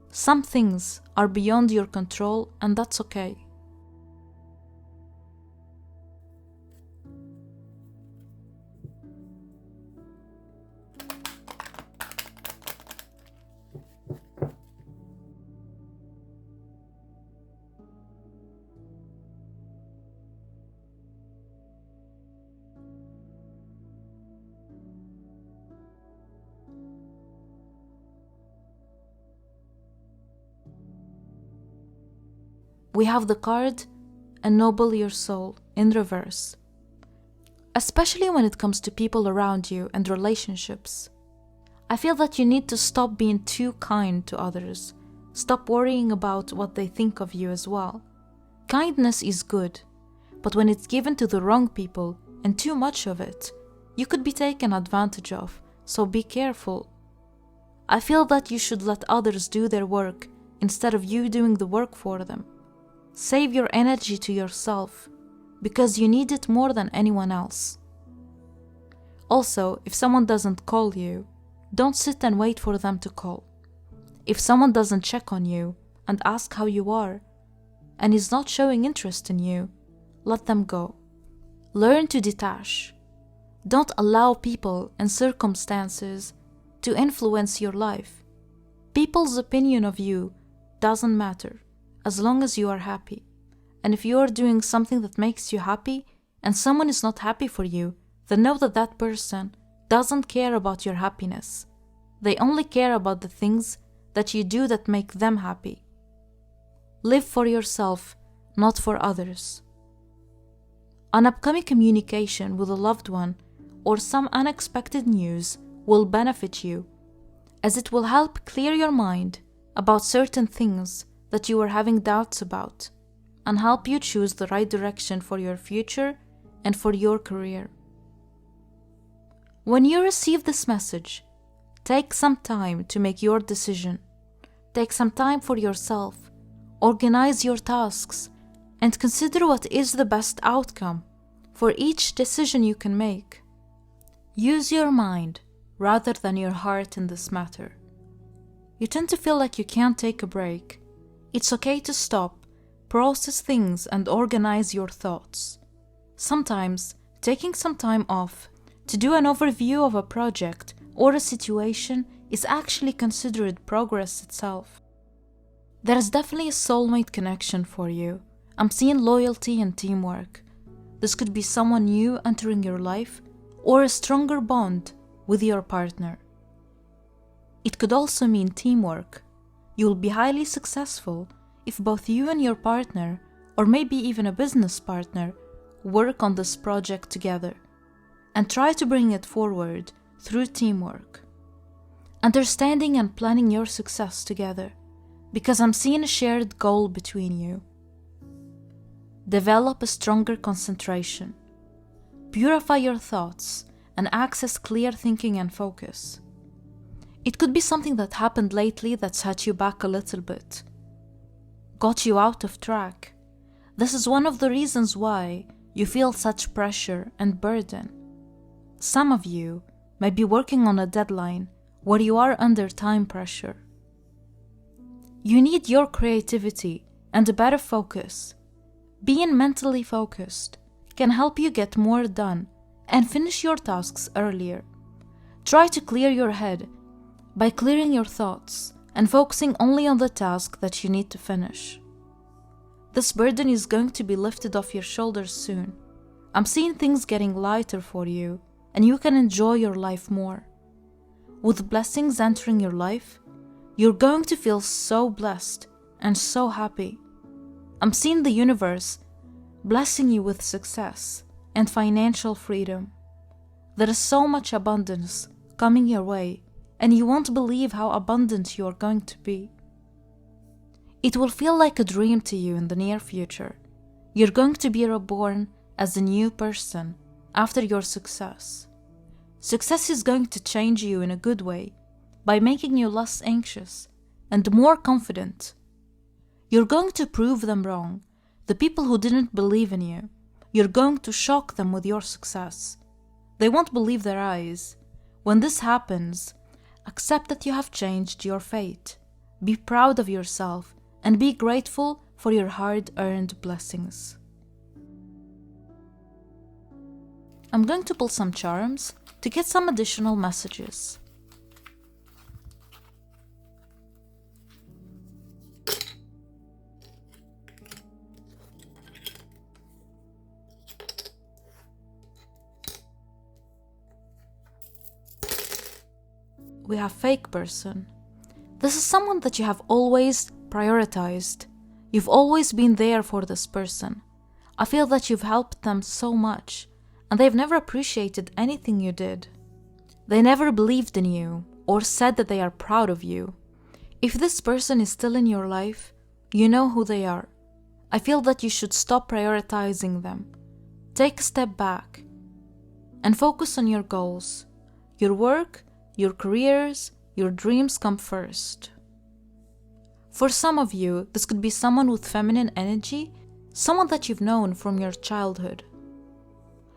A: Some things are beyond your control, and that's okay. We have the card, Ennoble Your Soul, in reverse. Especially when it comes to people around you and relationships. I feel that you need to stop being too kind to others. Stop worrying about what they think of you as well. Kindness is good, but when it's given to the wrong people and too much of it, you could be taken advantage of, so be careful. I feel that you should let others do their work instead of you doing the work for them. Save your energy to yourself, because you need it more than anyone else. Also, if someone doesn't call you, don't sit and wait for them to call. If someone doesn't check on you and ask how you are, and is not showing interest in you, let them go. Learn to detach. Don't allow people and circumstances to influence your life. People's opinion of you doesn't matter, as long as you are happy. And if you are doing something that makes you happy and someone is not happy for you, then know that that person doesn't care about your happiness. They only care about the things that you do that make them happy. Live for yourself, not for others. An upcoming communication with a loved one or some unexpected news will benefit you, as it will help clear your mind about certain things that you are having doubts about, and help you choose the right direction for your future and for your career. When you receive this message, take some time to make your decision. Take some time for yourself, organize your tasks, and consider what is the best outcome for each decision you can make. Use your mind rather than your heart in this matter. You tend to feel like you can't take a break. It's okay to stop, process things, and organize your thoughts. Sometimes, taking some time off to do an overview of a project or a situation is actually considered progress itself. There is definitely a soulmate connection for you. I'm seeing loyalty and teamwork. This could be someone new entering your life or a stronger bond with your partner. It could also mean teamwork. You will be highly successful if both you and your partner, or maybe even a business partner, work on this project together and try to bring it forward through teamwork. Understanding and planning your success together, because I'm seeing a shared goal between you. Develop a stronger concentration. Purify your thoughts and access clear thinking and focus. It could be something that happened lately that set you back a little bit, got you out of track. This is one of the reasons why you feel such pressure and burden. Some of you may be working on a deadline where you are under time pressure. You need your creativity and a better focus. Being mentally focused can help you get more done and finish your tasks earlier. Try to clear your head by clearing your thoughts and focusing only on the task that you need to finish. This burden is going to be lifted off your shoulders soon. I'm seeing things getting lighter for you, and you can enjoy your life more. With blessings entering your life, you're going to feel so blessed and so happy. I'm seeing the universe blessing you with success and financial freedom. There is so much abundance coming your way, and you won't believe how abundant you are going to be. It will feel like a dream to you in the near future. You're going to be reborn as a new person after your success. Success is going to change you in a good way by making you less anxious and more confident. You're going to prove them wrong, the people who didn't believe in you. You're going to shock them with your success. They won't believe their eyes. When this happens, accept that you have changed your fate. Be proud of yourself and be grateful for your hard-earned blessings. I'm going to pull some charms to get some additional messages. We have fake person. This is someone that you have always prioritized. You've always been there for this person. I feel that you've helped them so much, and they've never appreciated anything you did. They never believed in you or said that they are proud of you. If this person is still in your life, you know who they are. I feel that you should stop prioritizing them. Take a step back and focus on your goals. Your work, your careers, your dreams come first. For some of you, this could be someone with feminine energy, someone that you've known from your childhood.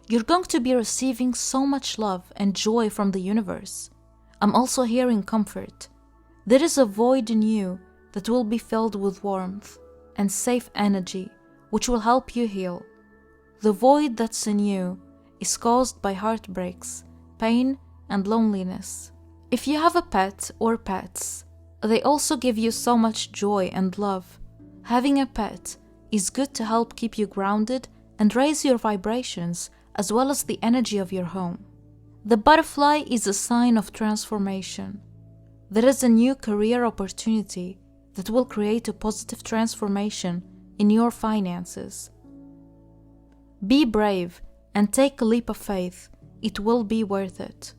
A: You're going to be receiving so much love and joy from the universe. I'm also hearing comfort. There is a void in you that will be filled with warmth and safe energy, which will help you heal. The void that's in you is caused by heartbreaks, pain, and loneliness. If you have a pet or pets, they also give you so much joy and love. Having a pet is good to help keep you grounded and raise your vibrations as well as the energy of your home. The butterfly is a sign of transformation. There is a new career opportunity that will create a positive transformation in your finances. Be brave and take a leap of faith. It will be worth it.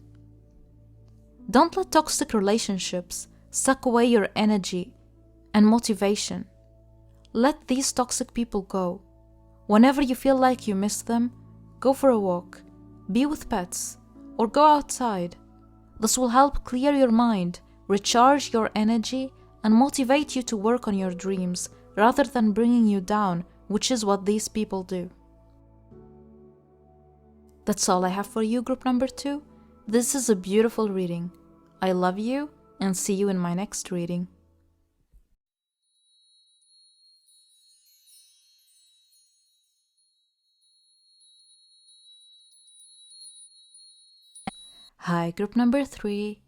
A: Don't let toxic relationships suck away your energy and motivation. Let these toxic people go. Whenever you feel like you miss them, go for a walk, be with pets, or go outside. This will help clear your mind, recharge your energy, and motivate you to work on your dreams rather than bringing you down, which is what these people do. That's all I have for you, group number 2. This is a beautiful reading. I love you and see you in my next reading. Hi, group number 3.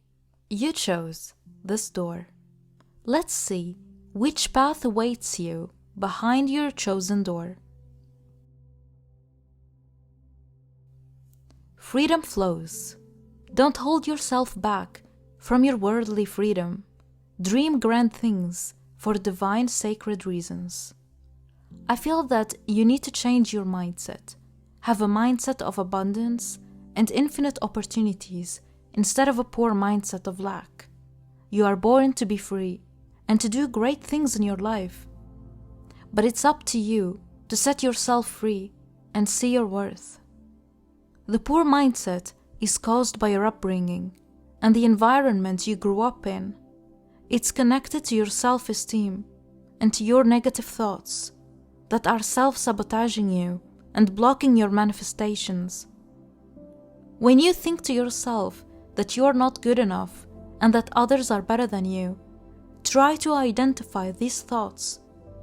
A: You chose this door. Let's see which path awaits you behind your chosen door. Freedom flows. Don't hold yourself back from your worldly freedom. Dream grand things for divine sacred reasons. I feel that you need to change your mindset. Have a mindset of abundance and infinite opportunities instead of a poor mindset of lack. You are born to be free and to do great things in your life. But it's up to you to set yourself free and see your worth. The poor mindset is caused by your upbringing and the environment you grew up in. It's connected to your self-esteem and to your negative thoughts that are self-sabotaging you and blocking your manifestations. When you think to yourself that you're not good enough and that others are better than you, try to identify these thoughts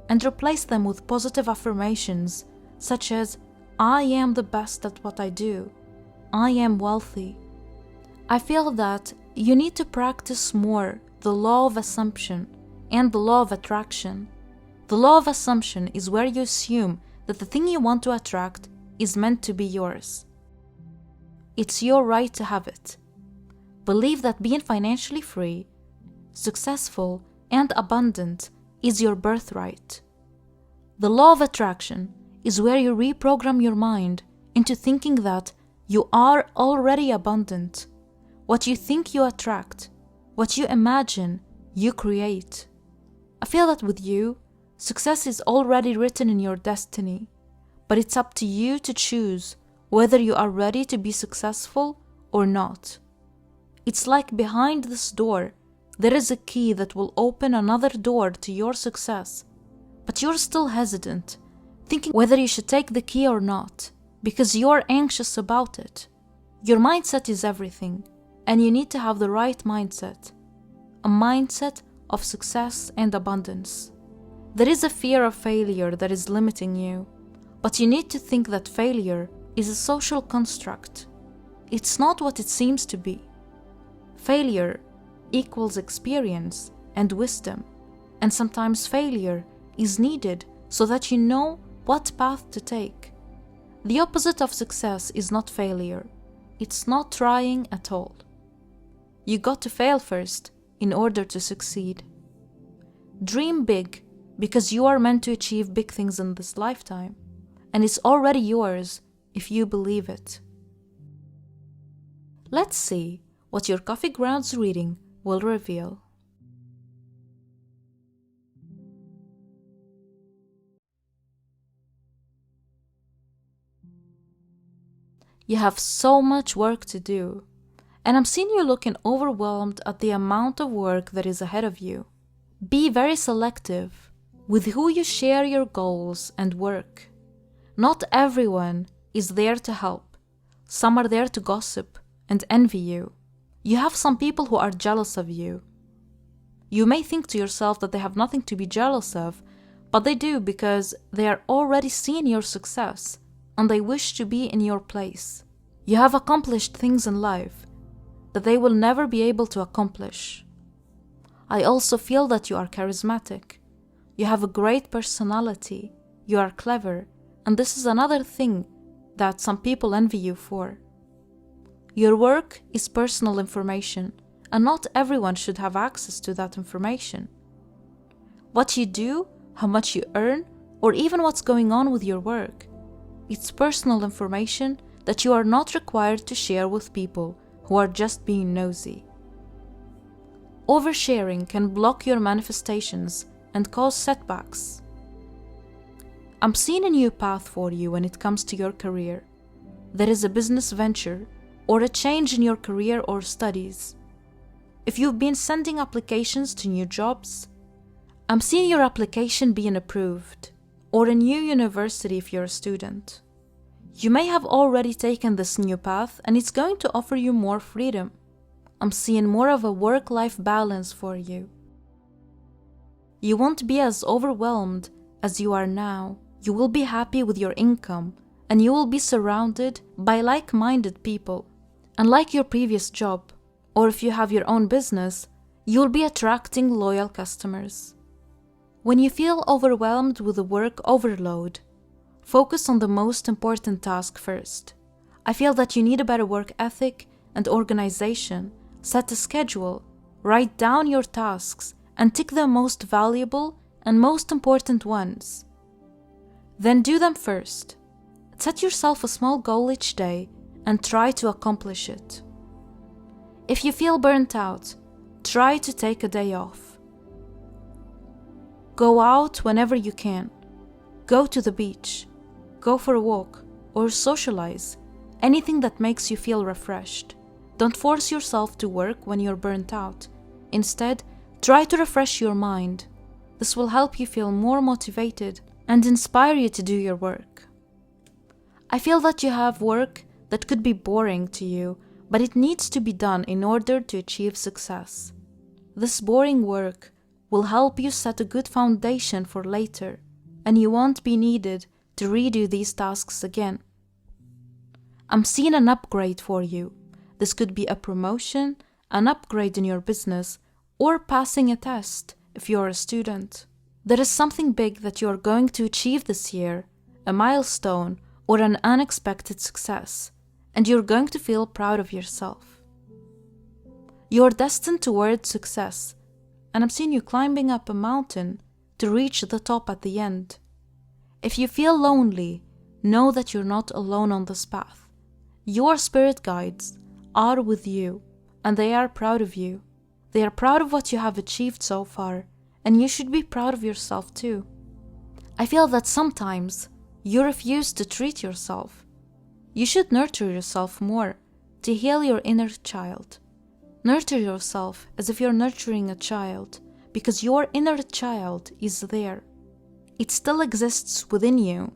A: and replace them with positive affirmations such as, I am the best at what I do. I am wealthy. I feel that you need to practice more the law of assumption and the law of attraction. The law of assumption is where you assume that the thing you want to attract is meant to be yours. It's your right to have it. Believe that being financially free, successful, and abundant is your birthright. The law of attraction is where you reprogram your mind into thinking that you are already abundant. What you think you attract, what you imagine, you create. I feel that with you, success is already written in your destiny, but it's up to you to choose whether you are ready to be successful or not. It's like behind this door, there is a key that will open another door to your success, but you're still hesitant, thinking whether you should take the key or not, because you're anxious about it. Your mindset is everything, and you need to have the right mindset, a mindset of success and abundance. There is a fear of failure that is limiting you, but you need to think that failure is a social construct. It's not what it seems to be. Failure equals experience and wisdom, and sometimes failure is needed so that you know what path to take. The opposite of success is not failure. It's not trying at all. You got to fail first in order to succeed. Dream big because you are meant to achieve big things in this lifetime, and it's already yours if you believe it. Let's see what your coffee grounds reading will reveal. You have so much work to do, and I'm seeing you looking overwhelmed at the amount of work that is ahead of you. Be very selective with who you share your goals and work. Not everyone is there to help. Some are there to gossip and envy you. You have some people who are jealous of you. You may think to yourself that they have nothing to be jealous of, but they do because they are already seeing your success and they wish to be in your place. You have accomplished things in life that they will never be able to accomplish. I also feel that you are charismatic. You have a great personality. You are clever, and this is another thing that some people envy you for. Your work is personal information, and not everyone should have access to that information. What you do, how much you earn, or even what's going on with your work, it's personal information that you are not required to share with people who are just being nosy. Oversharing can block your manifestations and cause setbacks. I'm seeing a new path for you when it comes to your career. There is a business venture or a change in your career or studies. If you've been sending applications to new jobs, I'm seeing your application being approved, or a new university if you're a student. You may have already taken this new path and it's going to offer you more freedom. I'm seeing more of a work-life balance for you. You won't be as overwhelmed as you are now. You will be happy with your income and you will be surrounded by like-minded people. Unlike your previous job, or if you have your own business, you'll be attracting loyal customers. When you feel overwhelmed with the work overload, focus on the most important task first. I feel that you need a better work ethic and organization Set a schedule, write down your tasks, and tick the most valuable and most important ones. Then do them first. Set yourself a small goal each day and try to accomplish it. If you feel burnt out, try to take a day off. Go out whenever you can. Go to the beach, go for a walk, or socialize, anything that makes you feel refreshed. Don't force yourself to work when you're burnt out. Instead, try to refresh your mind. This will help you feel more motivated and inspire you to do your work. I feel that you have work that could be boring to you, but it needs to be done in order to achieve success. This boring work will help you set a good foundation for later, and you won't be needed to redo these tasks again. I'm seeing an upgrade for you. This could be a promotion, an upgrade in your business, or passing a test if you're a student. There is something big that you're going to achieve this year, a milestone or an unexpected success, and you're going to feel proud of yourself. You're destined toward success, and I'm seeing you climbing up a mountain to reach the top at the end. If you feel lonely, know that you're not alone on this path. Your spirit guides are with you, and they are proud of you. They are proud of what you have achieved so far, and you should be proud of yourself too. I feel that sometimes you refuse to treat yourself. You should nurture yourself more to heal your inner child. Nurture yourself as if you're nurturing a child, because your inner child is there. It still exists within you.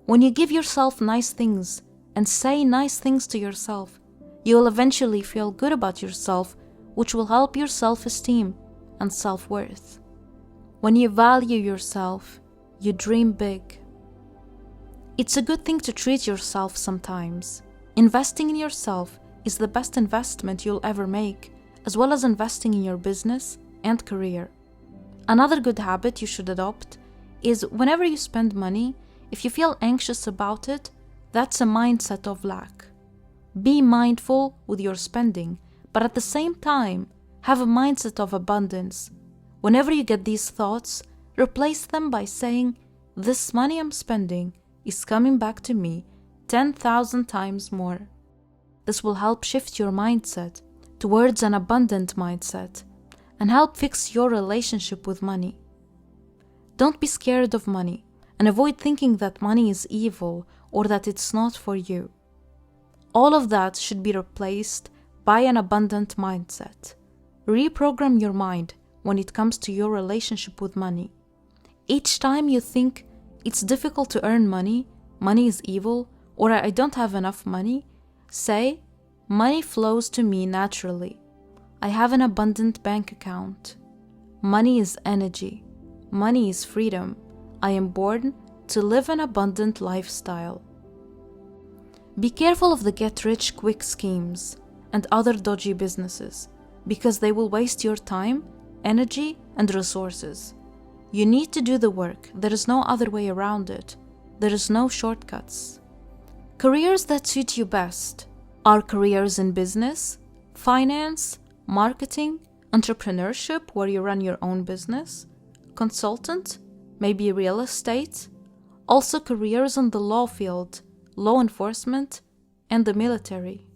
A: When you give yourself nice things and say nice things to yourself, you will eventually feel good about yourself, which will help your self-esteem and self-worth. When you value yourself, you dream big. It's a good thing to treat yourself sometimes. Investing in yourself is the best investment you'll ever make, as well as investing in your business and career. Another good habit you should adopt is whenever you spend money, if you feel anxious about it, that's a mindset of lack. Be mindful with your spending, but at the same time, have a mindset of abundance. Whenever you get these thoughts, replace them by saying, "This money I'm spending is coming back to me 10,000 times more." This will help shift your mindset towards an abundant mindset and help fix your relationship with money. Don't be scared of money and avoid thinking that money is evil or that it's not for you. All of that should be replaced by an abundant mindset. Reprogram your mind when it comes to your relationship with money. Each time you think it's difficult to earn money, money is evil, or I don't have enough money, say, "Money flows to me naturally. I have an abundant bank account. Money is energy. Money is freedom. I am born to live an abundant lifestyle." Be careful of the get-rich-quick schemes and other dodgy businesses, because they will waste your time, energy, and resources. You need to do the work. There is no other way around it. There is no shortcuts. Careers that suit you best are careers in business, finance, marketing, entrepreneurship where you run your own business, consultant, maybe real estate, also careers in the law field, law enforcement, and the military.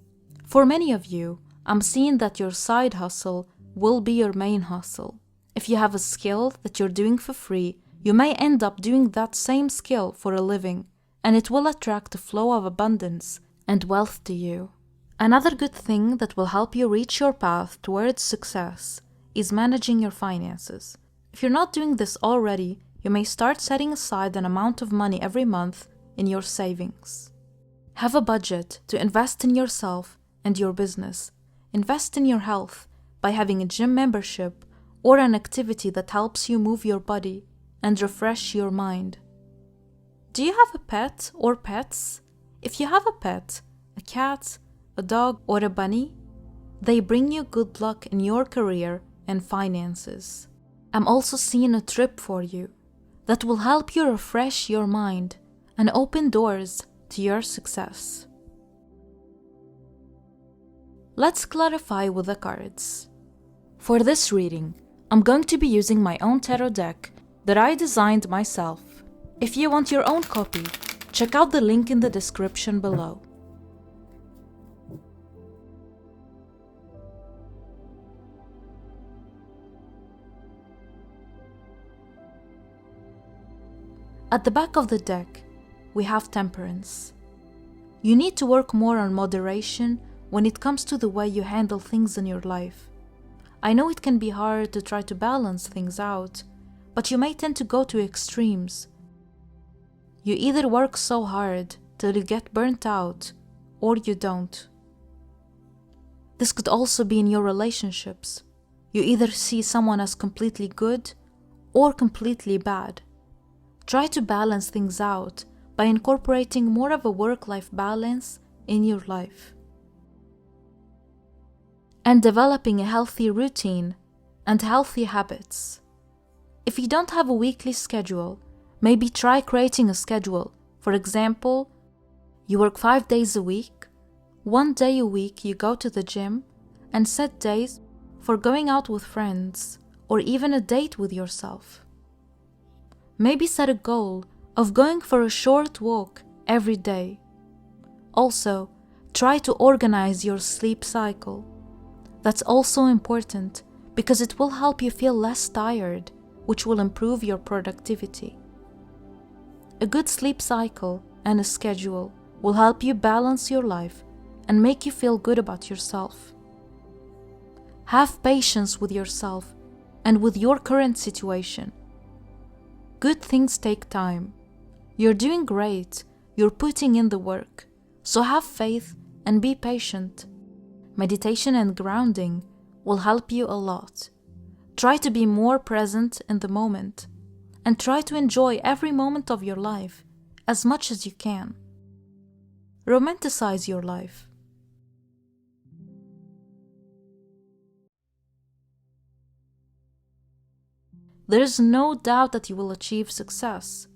A: For many of you, I'm seeing that your side hustle will be your main hustle. If you have a skill that you're doing for free, you may end up doing that same skill for a living, and it will attract a flow of abundance and wealth to you. Another good thing that will help you reach your path towards success is managing your finances. If you're not doing this already, you may start setting aside an amount of money every month in your savings. Have a budget to invest in yourself and your business. Invest in your health by having a gym membership or an activity that helps you move your body and refresh your mind. Do you have a pet or pets? If you have a pet, a cat, a dog, or a bunny, they bring you good luck in your career and finances. I'm also seeing a trip for you that will help you refresh your mind and open doors to your success. Let's clarify with the cards. For this reading, I'm going to be using my own tarot deck that I designed myself. If you want your own copy, check out the link in the description below. At the back of the deck, we have Temperance. You need to work more on moderation when it comes to the way you handle things in your life. I know it can be hard to try to balance things out, but you may tend to go to extremes. You either work so hard till you get burnt out, or you don't. This could also be in your relationships. You either see someone as completely good or completely bad. Try to balance things out by incorporating more of a work-life balance in your life. And developing a healthy routine and healthy habits. If you don't have a weekly schedule, maybe try creating a schedule. For example, you work 5 days a week, 1 day a week you go to the gym, and set days for going out with friends or even a date with yourself. Maybe set a goal of going for a short walk every day. Also, try to organize your sleep cycle. That's also important because it will help you feel less tired, which will improve your productivity. A good sleep cycle and a schedule will help you balance your life and make you feel good about yourself. Have patience with yourself and with your current situation. Good things take time. You're doing great. You're putting in the work. So have faith and be patient. Meditation and grounding will help you a lot. Try to be more present in the moment and try to enjoy every moment of your life as much as you can. Romanticize your life. There is no doubt that you will achieve success.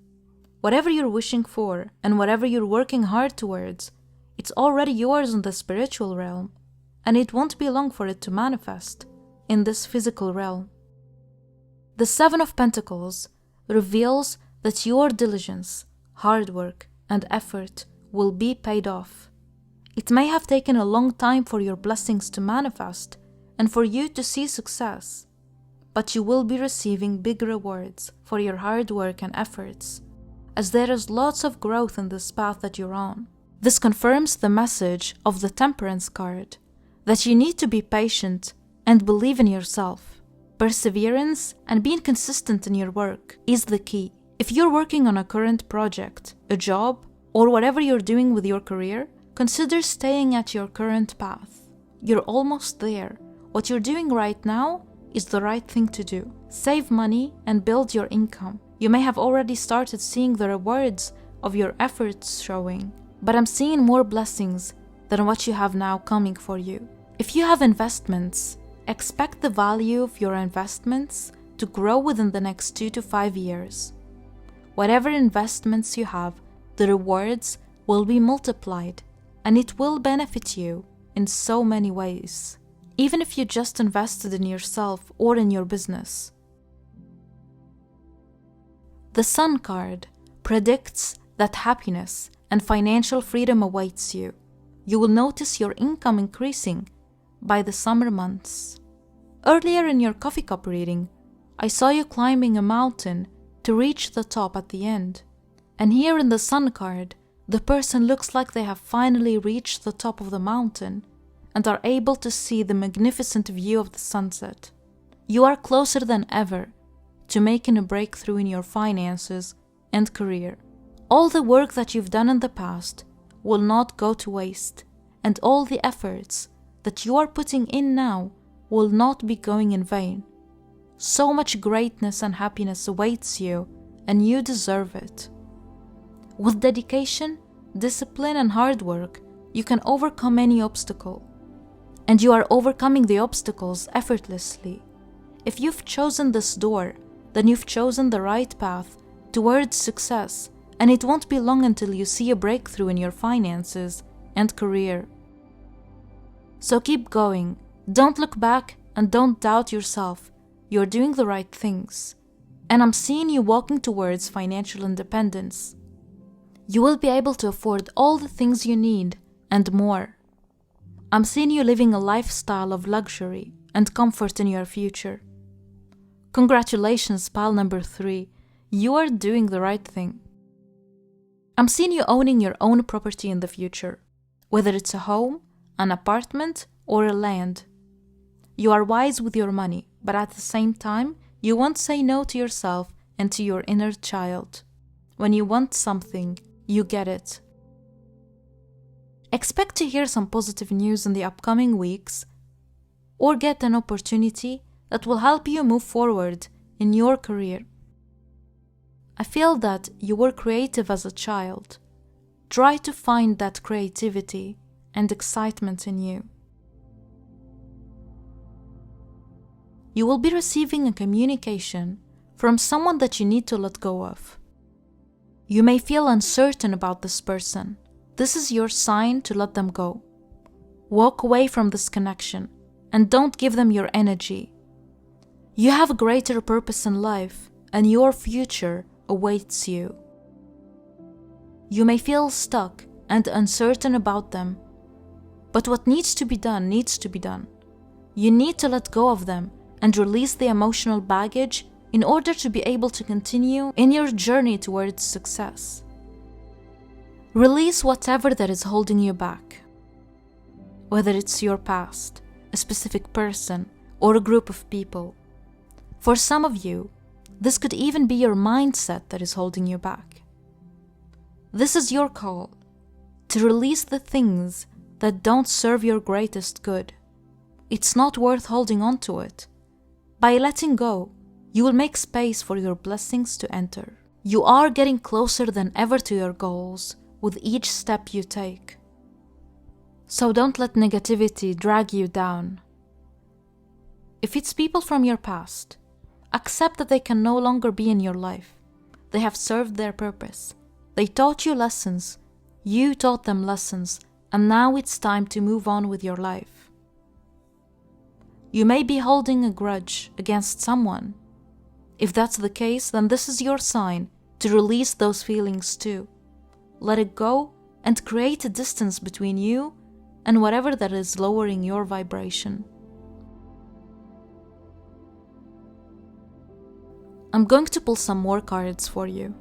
A: Whatever you're wishing for and whatever you're working hard towards, it's already yours in the spiritual realm, and it won't be long for it to manifest in this physical realm. The Seven of Pentacles reveals that your diligence, hard work, and effort will be paid off. It may have taken a long time for your blessings to manifest and for you to see success, but you will be receiving big rewards for your hard work and efforts, as there is lots of growth in this path that you're on. This confirms the message of the Temperance card, that you need to be patient and believe in yourself. Perseverance and being consistent in your work is the key. If you're working on a current project, a job, or whatever you're doing with your career, consider staying at your current path. You're almost there. What you're doing right now is the right thing to do. Save money and build your income. You may have already started seeing the rewards of your efforts showing, but I'm seeing more blessings than what you have now coming for you. If you have investments, expect the value of your investments to grow within the next 2 to 5 years. Whatever investments you have, the rewards will be multiplied, and it will benefit you in so many ways, even if you just invested in yourself or in your business. The Sun card predicts that happiness and financial freedom awaits you. You will notice your income increasing by the summer months. Earlier in your coffee cup reading, I saw you climbing a mountain to reach the top at the end. And here in the Sun card, the person looks like they have finally reached the top of the mountain and are able to see the magnificent view of the sunset. You are closer than ever to making a breakthrough in your finances and career. All the work that you've done in the past will not go to waste, and all the efforts that you are putting in now will not be going in vain. So much greatness and happiness awaits you, and you deserve it. With dedication, discipline, and hard work, you can overcome any obstacle. And you are overcoming the obstacles effortlessly. If you've chosen this door, then you've chosen the right path towards success, and it won't be long until you see a breakthrough in your finances and career. So keep going. Don't look back and don't doubt yourself. You're doing the right things. And I'm seeing you walking towards financial independence. You will be able to afford all the things you need and more. I'm seeing you living a lifestyle of luxury and comfort in your future. Congratulations, pile number 3. You are doing the right thing. I'm seeing you owning your own property in the future, whether it's a home, an apartment, or a land. You are wise with your money, but at the same time, you won't say no to yourself and to your inner child. When you want something, you get it. Expect to hear some positive news in the upcoming weeks, or get an opportunity that will help you move forward in your career. I feel that you were creative as a child. Try to find that creativity and excitement in you. You will be receiving a communication from someone that you need to let go of. You may feel uncertain about this person. This is your sign to let them go. Walk away from this connection and don't give them your energy. You have a greater purpose in life and your future awaits you. You may feel stuck and uncertain about them, but what needs to be done needs to be done. You need to let go of them and release the emotional baggage in order to be able to continue in your journey towards success. Release whatever that is holding you back, whether it's your past, a specific person, or a group of people. For some of you, this could even be your mindset that is holding you back. This is your call to release the things that don't serve your greatest good. It's not worth holding on to it. By letting go, you will make space for your blessings to enter. You are getting closer than ever to your goals with each step you take. So don't let negativity drag you down. If it's people from your past, accept that they can no longer be in your life. They have served their purpose. They taught you lessons. You taught them lessons, and now it's time to move on with your life. You may be holding a grudge against someone. If that's the case, then this is your sign to release those feelings too. Let it go and create a distance between you and whatever that is lowering your vibration. I'm going to pull some more cards for you.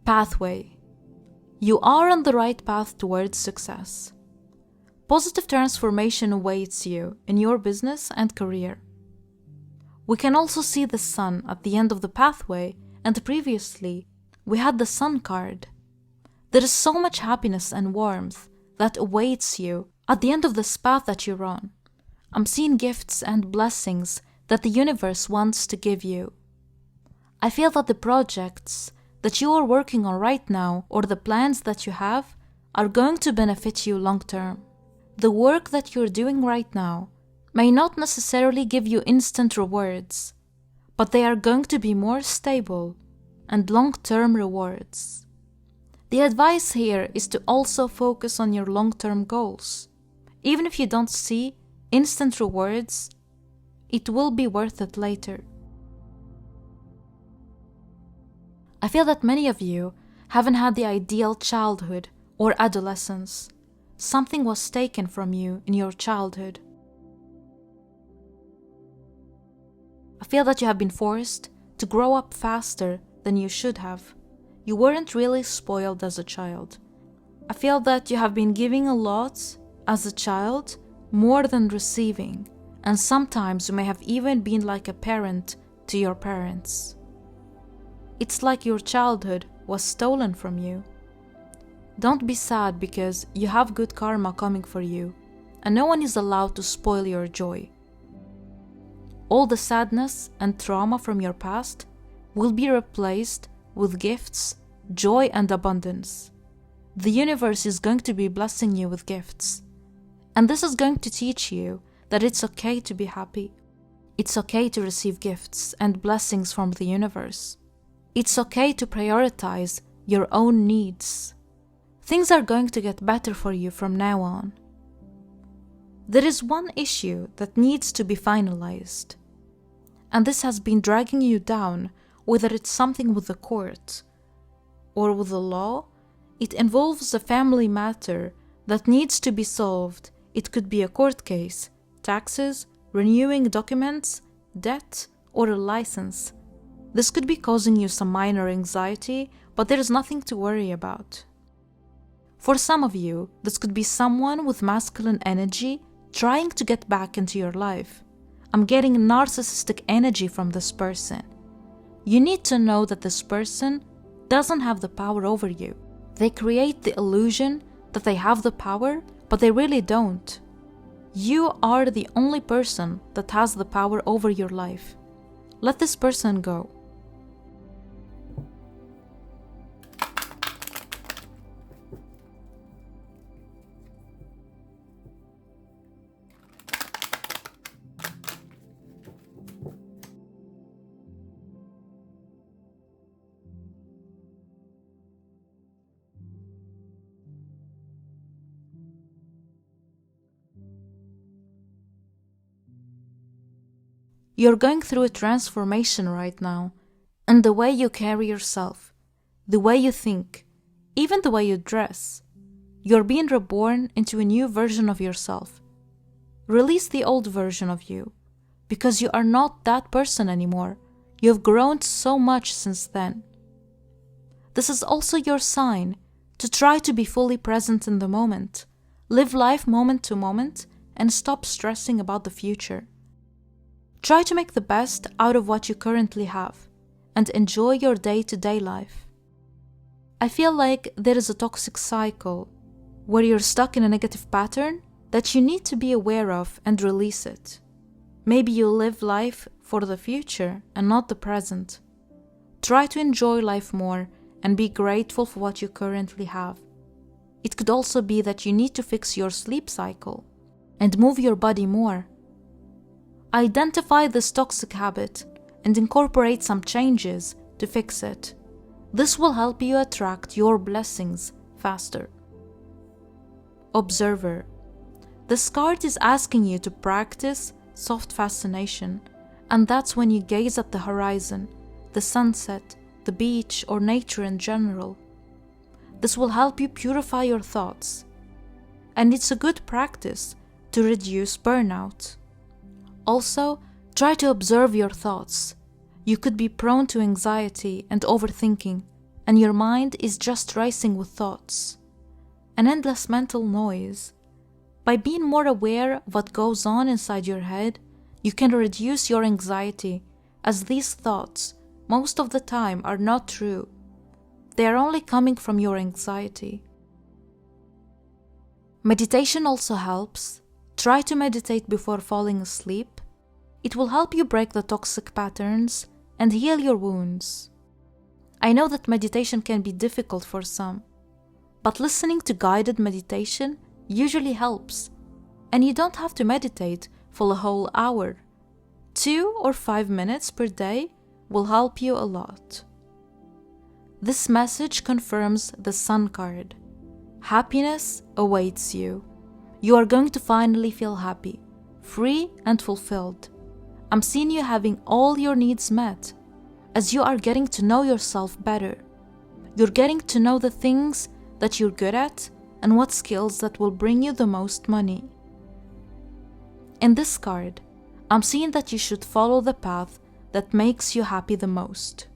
A: Pathway. You are on the right path towards success. Positive transformation awaits you in your business and career. We can also see the sun at the end of the pathway, and previously we had the sun card. There is so much happiness and warmth that awaits you at the end of this path that you're on. I'm seeing gifts and blessings that the universe wants to give you. I feel that the projects that you are working on right now, or the plans that you have, are going to benefit you long term. The work that you're doing right now may not necessarily give you instant rewards, but they are going to be more stable and long-term rewards. The advice here is to also focus on your long-term goals. Even if you don't see instant rewards, it will be worth it later. I feel that many of you haven't had the ideal childhood or adolescence. Something was taken from you in your childhood. I feel that you have been forced to grow up faster than you should have. You weren't really spoiled as a child. I feel that you have been giving a lot as a child, more than receiving, and sometimes you may have even been like a parent to your parents. It's like your childhood was stolen from you. Don't be sad because you have good karma coming for you, and no one is allowed to spoil your joy. All the sadness and trauma from your past will be replaced with gifts joy, and abundance. The universe is going to be blessing you with gifts. And this is going to teach you that it's okay to be happy. It's okay to receive gifts and blessings from the universe. It's okay to prioritize your own needs. Things are going to get better for you from now on. There is one issue that needs to be finalized, and this has been dragging you down, whether it's something with the court or with the law. It involves a family matter that needs to be solved. It could be a court case, taxes, renewing documents, debt, or a license. This could be causing you some minor anxiety, but there is nothing to worry about. For some of you, this could be someone with masculine energy trying to get back into your life. I'm getting narcissistic energy from this person. You need to know that this person doesn't have the power over you. They create the illusion that they have the power, but they really don't. You are the only person that has the power over your life. Let this person go. You're going through a transformation right now, in the way you carry yourself, the way you think, even the way you dress. You're being reborn into a new version of yourself. Release the old version of you, because you are not that person anymore. You've grown so much since then. This is also your sign to try to be fully present in the moment, live life moment to moment, and stop stressing about the future. Try to make the best out of what you currently have and enjoy your day-to-day life. I feel like there is a toxic cycle where you're stuck in a negative pattern that you need to be aware of and release it. Maybe you live life for the future and not the present. Try to enjoy life more and be grateful for what you currently have. It could also be that you need to fix your sleep cycle and move your body more. Identify this toxic habit and incorporate some changes to fix it. This will help you attract your blessings faster. Observer. This card is asking you to practice soft fascination, and that's when you gaze at the horizon, the sunset, the beach, or nature in general. This will help you purify your thoughts, and it's a good practice to reduce burnout. Also, try to observe your thoughts. You could be prone to anxiety and overthinking, and your mind is just racing with thoughts. An endless mental noise. By being more aware of what goes on inside your head, you can reduce your anxiety, as these thoughts, most of the time, are not true. They are only coming from your anxiety. Meditation also helps. Try to meditate before falling asleep. It will help you break the toxic patterns and heal your wounds. I know that meditation can be difficult for some, but listening to guided meditation usually helps, and you don't have to meditate for a whole hour. 2 or 5 minutes per day will help you a lot. This message confirms the Sun card. Happiness awaits you. You are going to finally feel happy, free and fulfilled. I'm seeing you having all your needs met, as you are getting to know yourself better. You're getting to know the things that you're good at and what skills that will bring you the most money. In this card, I'm seeing that you should follow the path that makes you happy the most.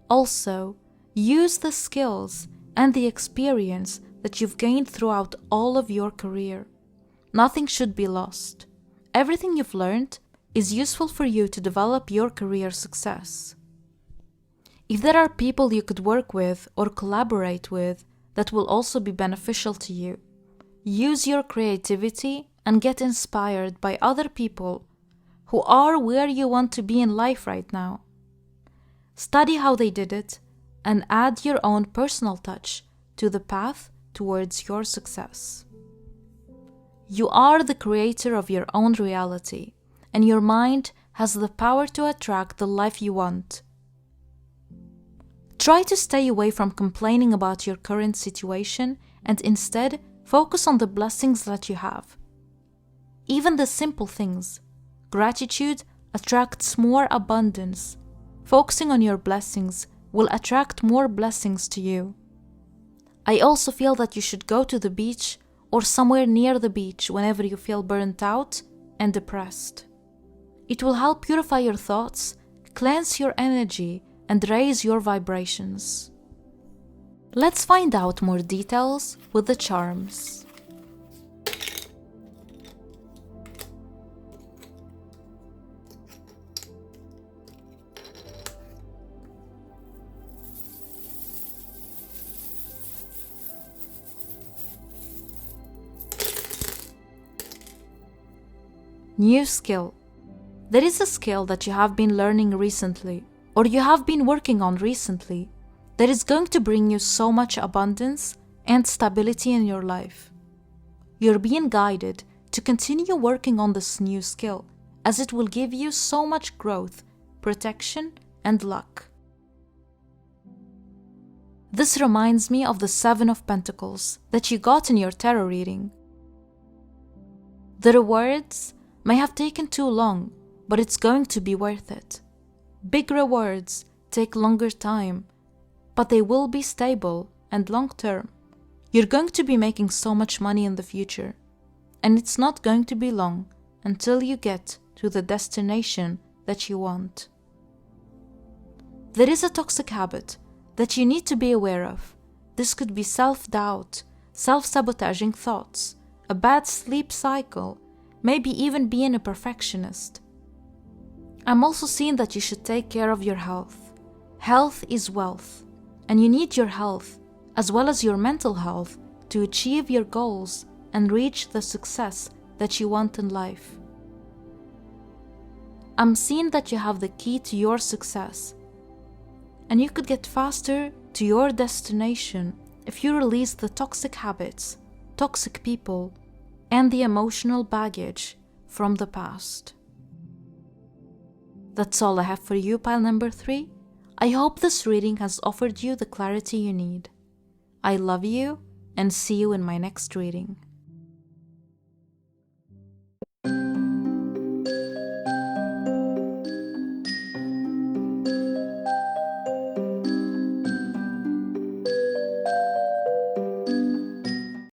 A: Also, use the skills and the experience that you've gained throughout all of your career. Nothing should be lost. Everything you've learned is useful for you to develop your career success. If there are people you could work with or collaborate with that will also be beneficial to you, use your creativity and get inspired by other people who are where you want to be in life right now. Study how they did it and add your own personal touch to the path towards your success. You are the creator of your own reality, and your mind has the power to attract the life you want. Try to stay away from complaining about your current situation and instead focus on the blessings that you have. Even the simple things. Gratitude attracts more abundance. Focusing on your blessings will attract more blessings to you. I also feel that you should go to the beach or somewhere near the beach whenever you feel burnt out and depressed. It will help purify your thoughts, cleanse your energy, and raise your vibrations. Let's find out more details with the charms. New skill. There is a skill that you have been learning recently, or you have been working on recently, that is going to bring you so much abundance and stability in your life. You're being guided to continue working on this new skill, as it will give you so much growth, protection, and luck. This reminds me of the 7 of Pentacles that you got in your tarot reading. The rewards may have taken too long, but it's going to be worth it. Big rewards take longer time, but they will be stable and long-term. You're going to be making so much money in the future, and it's not going to be long until you get to the destination that you want. There is a toxic habit that you need to be aware of. This could be self-doubt, self-sabotaging thoughts, a bad sleep cycle, maybe even being a perfectionist. I'm also seeing that you should take care of your health. Health is wealth, and you need your health, as well as your mental health, to achieve your goals and reach the success that you want in life. I'm seeing that you have the key to your success, and you could get faster to your destination if you release the toxic habits, toxic people, and the emotional baggage from the past. That's all I have for you, pile number 3. I hope this reading has offered you the clarity you need. I love you, and see you in my next reading.